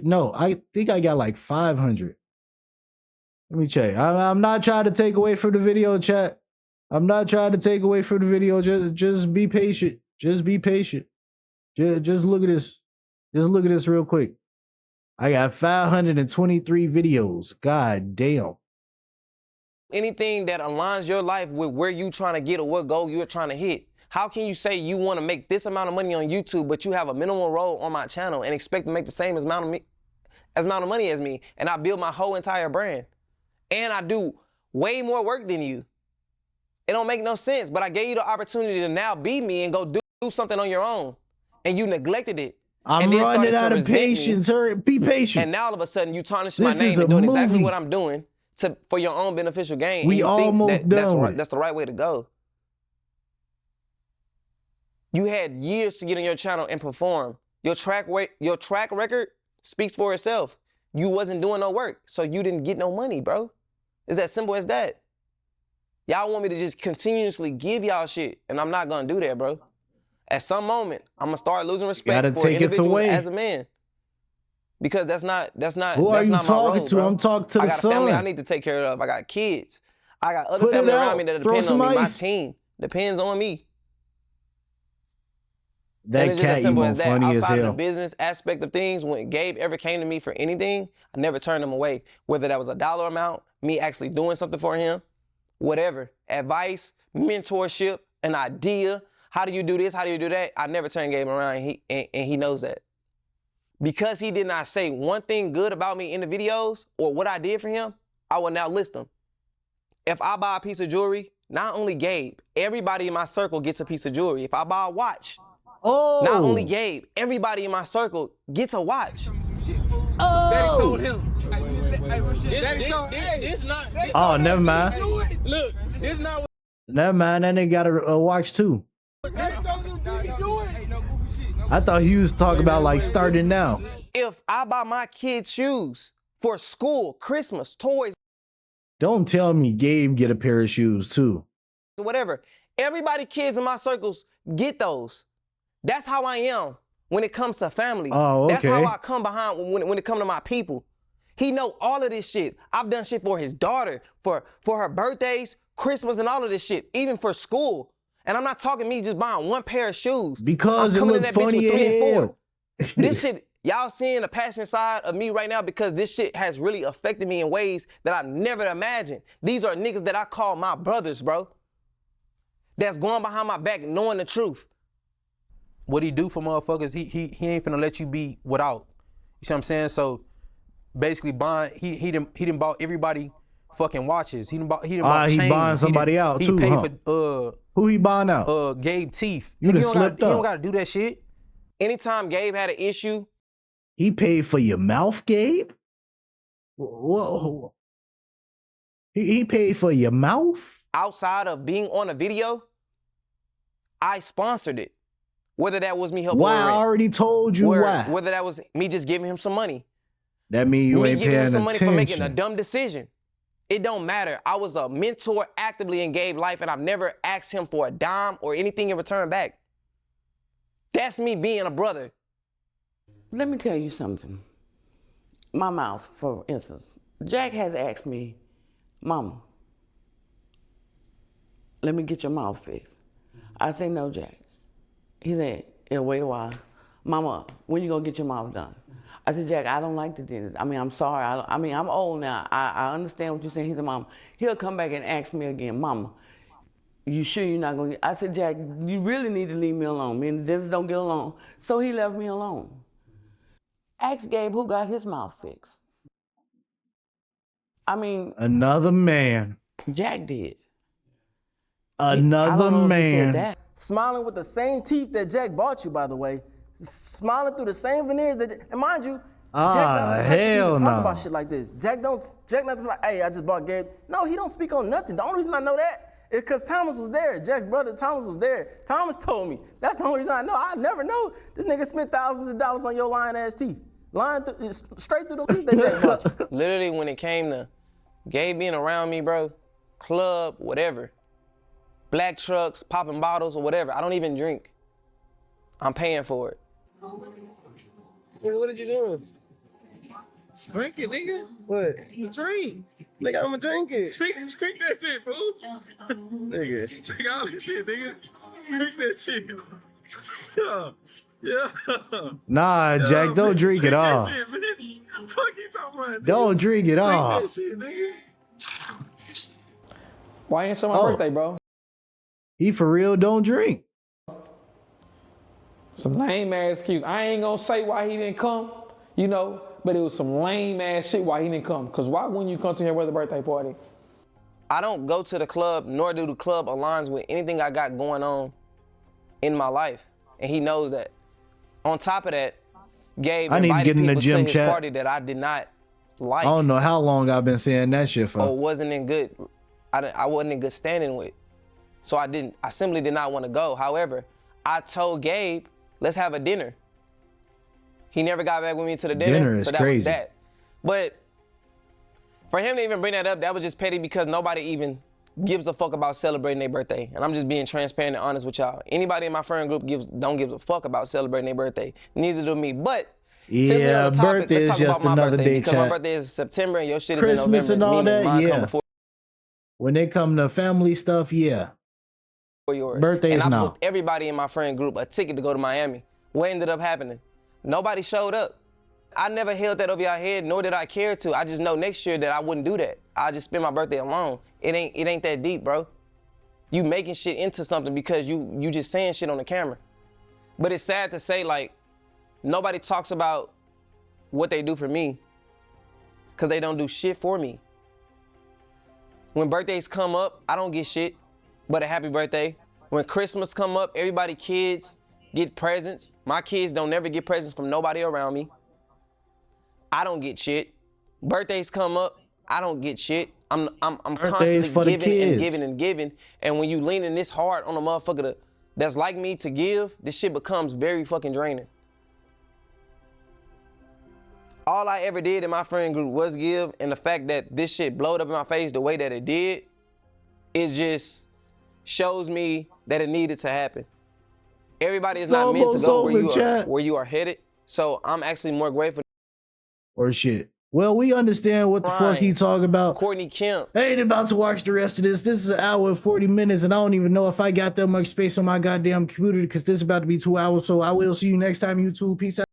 No, I think I got like 500. Let me check. I'm not trying to take away from the video, chat. I'm not trying to take away from the video. Just be patient. Just be patient. Just look at this. Just look at this real quick. I got 523 videos. God damn. Anything that aligns your life with where you trying to get or what goal you're trying to hit. How can you say you want to make this amount of money on YouTube, but you have a minimal role on my channel and expect to make the same amount of money as me, and I build my whole entire brand, and I do way more work than you? It don't make no sense, but I gave you the opportunity to now be me and go do something on your own, and you neglected it. I'm running out of patience. Hurry, be patient. And now all of a sudden you tarnish my name and doing exactly what I'm doing for your own beneficial gain. We almost done. That's the right way to go. You had years to get on your channel and perform. Your track record speaks for itself. You wasn't doing no work, so you didn't get no money, bro. It's as simple as that. Y'all want me to just continuously give y'all shit, and I'm not gonna do that, bro. At some moment, I'm gonna start losing respect for individuals as a man. Because that's not Who are you talking to? Bro. I'm talking to the son. I got a family I need to take care of. I got kids. I got other family around me that depend on me. My team depends on me. That cat emo funny as Outside hell. of the business aspect of things, when Gabe ever came to me for anything, I never turned him away. Whether that was a dollar amount, me actually doing something for him, whatever. Advice, mentorship, an idea. How do you do this? How do you do that? I never turned Gabe around, and he knows that. Because he did not say one thing good about me in the videos or what I did for him, I will now list them. If I buy a piece of jewelry, not only Gabe, everybody in my circle gets a piece of jewelry. If I buy a watch, not only Gabe, everybody in my circle gets a watch. Daddy told him. Oh, never mind. Look, this not what. Never mind. That nigga got a watch too. I thought he was talking about like starting now. If I buy my kids shoes for school, Christmas, toys, Don't tell me Gabe get a pair of shoes too. whatever, everybody kids in my circles get those. That's how I am when it comes to family. Oh, okay. That's how I come behind when it comes to my people. He know all of this shit. I've done shit for his daughter, for her birthdays, Christmas, and all of this shit, even for school. And I'm not talking me just buying one pair of shoes. Because I'm it coming in looked that bitch funny with 3 and as 4. hell. This shit, Y'all seeing the passionate side of me right now because this shit has really affected me in ways that I never imagined. These are niggas that I call my brothers, bro. That's going behind my back knowing the truth. What he do for motherfuckers, he ain't finna let you be without. You see what I'm saying? So basically buying, he done bought everybody fucking watches. He done bought chains. He buying somebody out too, He paid huh? for who he buying out? Gabe Teeth. You done slipped He don't up. gotta do that shit. Anytime Gabe had an issue, He paid for your mouth, Gabe? Whoa. He paid for your mouth? outside of being on a video, I sponsored it. Whether that was me helping Why? with I rent, already told you why. Whether that was me just giving him some money. That mean you me ain't giving him paying some money for making a attention. dumb decision. It don't matter. I was a mentor actively in Gabe's life, and I've never asked him for a dime or anything in return back. That's me being a brother. Let me tell you something. My mouth, for instance. Jack has asked me, Mama, let me get your mouth fixed. I say, no, Jack. He said, it'll wait a while. Mama, when you gonna get your mouth done? I said, Jack, I don't like the dentist. I mean, I'm sorry. I'm old now. I understand what you're saying. He said, Mama, he'll come back and ask me again, Mama, you sure you're not gonna get? I said, Jack, you really need to leave me alone. Me and the dentist don't get along. So he left me alone. Ask Gabe who got his mouth fixed. I mean, Another man. Jack did. Another man. Smiling with the same teeth that Jack bought you, by the way. Smiling through the same veneers that, and mind you, Jack not the type to even talk about shit like this. Jack not to be like, hey, I just bought Gabe. No, he don't speak on nothing. The only reason I know that is because Thomas was there. Jack's brother Thomas was there. Thomas told me. That's the only reason I know. I never know this nigga spent thousands of dollars on your lying ass teeth. Lying straight through the teeth that Jack bought you. Literally, when it came to Gabe being around me, bro, club, whatever, black trucks, popping bottles or whatever, I don't even drink. I'm paying for it. Nigga, what did you do? Drink it, nigga. What? Drink. Nigga, I'ma drink it. Drink that shit, fool. Nigga. Drink all this shit, nigga. Drink that shit. Yeah. Nah, Jack, don't drink it all. That shit, man. Fuck you talking about? Don't drink it all. Drink that shit, nigga. Why ain't show my birthday, bro? He for real don't drink. Some lame ass excuse. I ain't gonna say why he didn't come, you know, but it was some lame ass shit why he didn't come. Cause why wouldn't you come to your brother's birthday party? I don't go to the club, nor do the club aligns with anything I got going on in my life. And he knows that. On top of that, Gabe I need to invited get in the people gym to his chat. party that I did not like. I don't know how long I've been saying that shit for. Or wasn't in good, I wasn't in good standing with. So I simply did not want to go. However, I told Gabe, let's have a dinner. He never got back with me to the dinner. Dinner is so that crazy. was that. But for him to even bring that up, that was just petty because nobody even gives a fuck about celebrating their birthday. And I'm just being transparent and honest with y'all. Anybody in my friend group don't give a fuck about celebrating their birthday. Neither do me. But since we're Yeah, on the topic, birthday let's is talk just about my another birthday, day, because my chat. birthday is September and your shit is Christmas in November. and all meaning that, mine come yeah. before When they come to family stuff, yeah. yours. Birthdays and I now. booked everybody in my friend group a ticket to go to Miami. What ended up happening? Nobody showed up. I never held that over your head, nor did I care to. I just know next year that I wouldn't do that. I just spend my birthday alone. It ain't that deep, bro. You making shit into something because you just saying shit on the camera. But it's sad to say, like, nobody talks about what they do for me because they don't do shit for me. When birthdays come up, I don't get shit but a happy birthday. When Christmas come up, everybody kids get presents. My kids don't never get presents from nobody around me. I don't get shit. Birthdays come up, I don't get shit. I'm Birthdays for constantly the giving and kids. giving and giving. And when you leaning this hard on a motherfucker that's like me to give, this shit becomes very fucking draining. All I ever did in my friend group was give, and the fact that this shit blowed up in my face the way that it did, it just shows me that it needed to happen. Everybody is not meant to go where you are headed, so I'm actually more grateful. Or shit. Well, we understand what the fuck he talking about. Courtney Kemp. I ain't about to watch the rest of this. This is an hour and 40 minutes, and I don't even know if I got that much space on my goddamn computer because this is about to be 2 hours. So I will see you next time, YouTube. Peace out.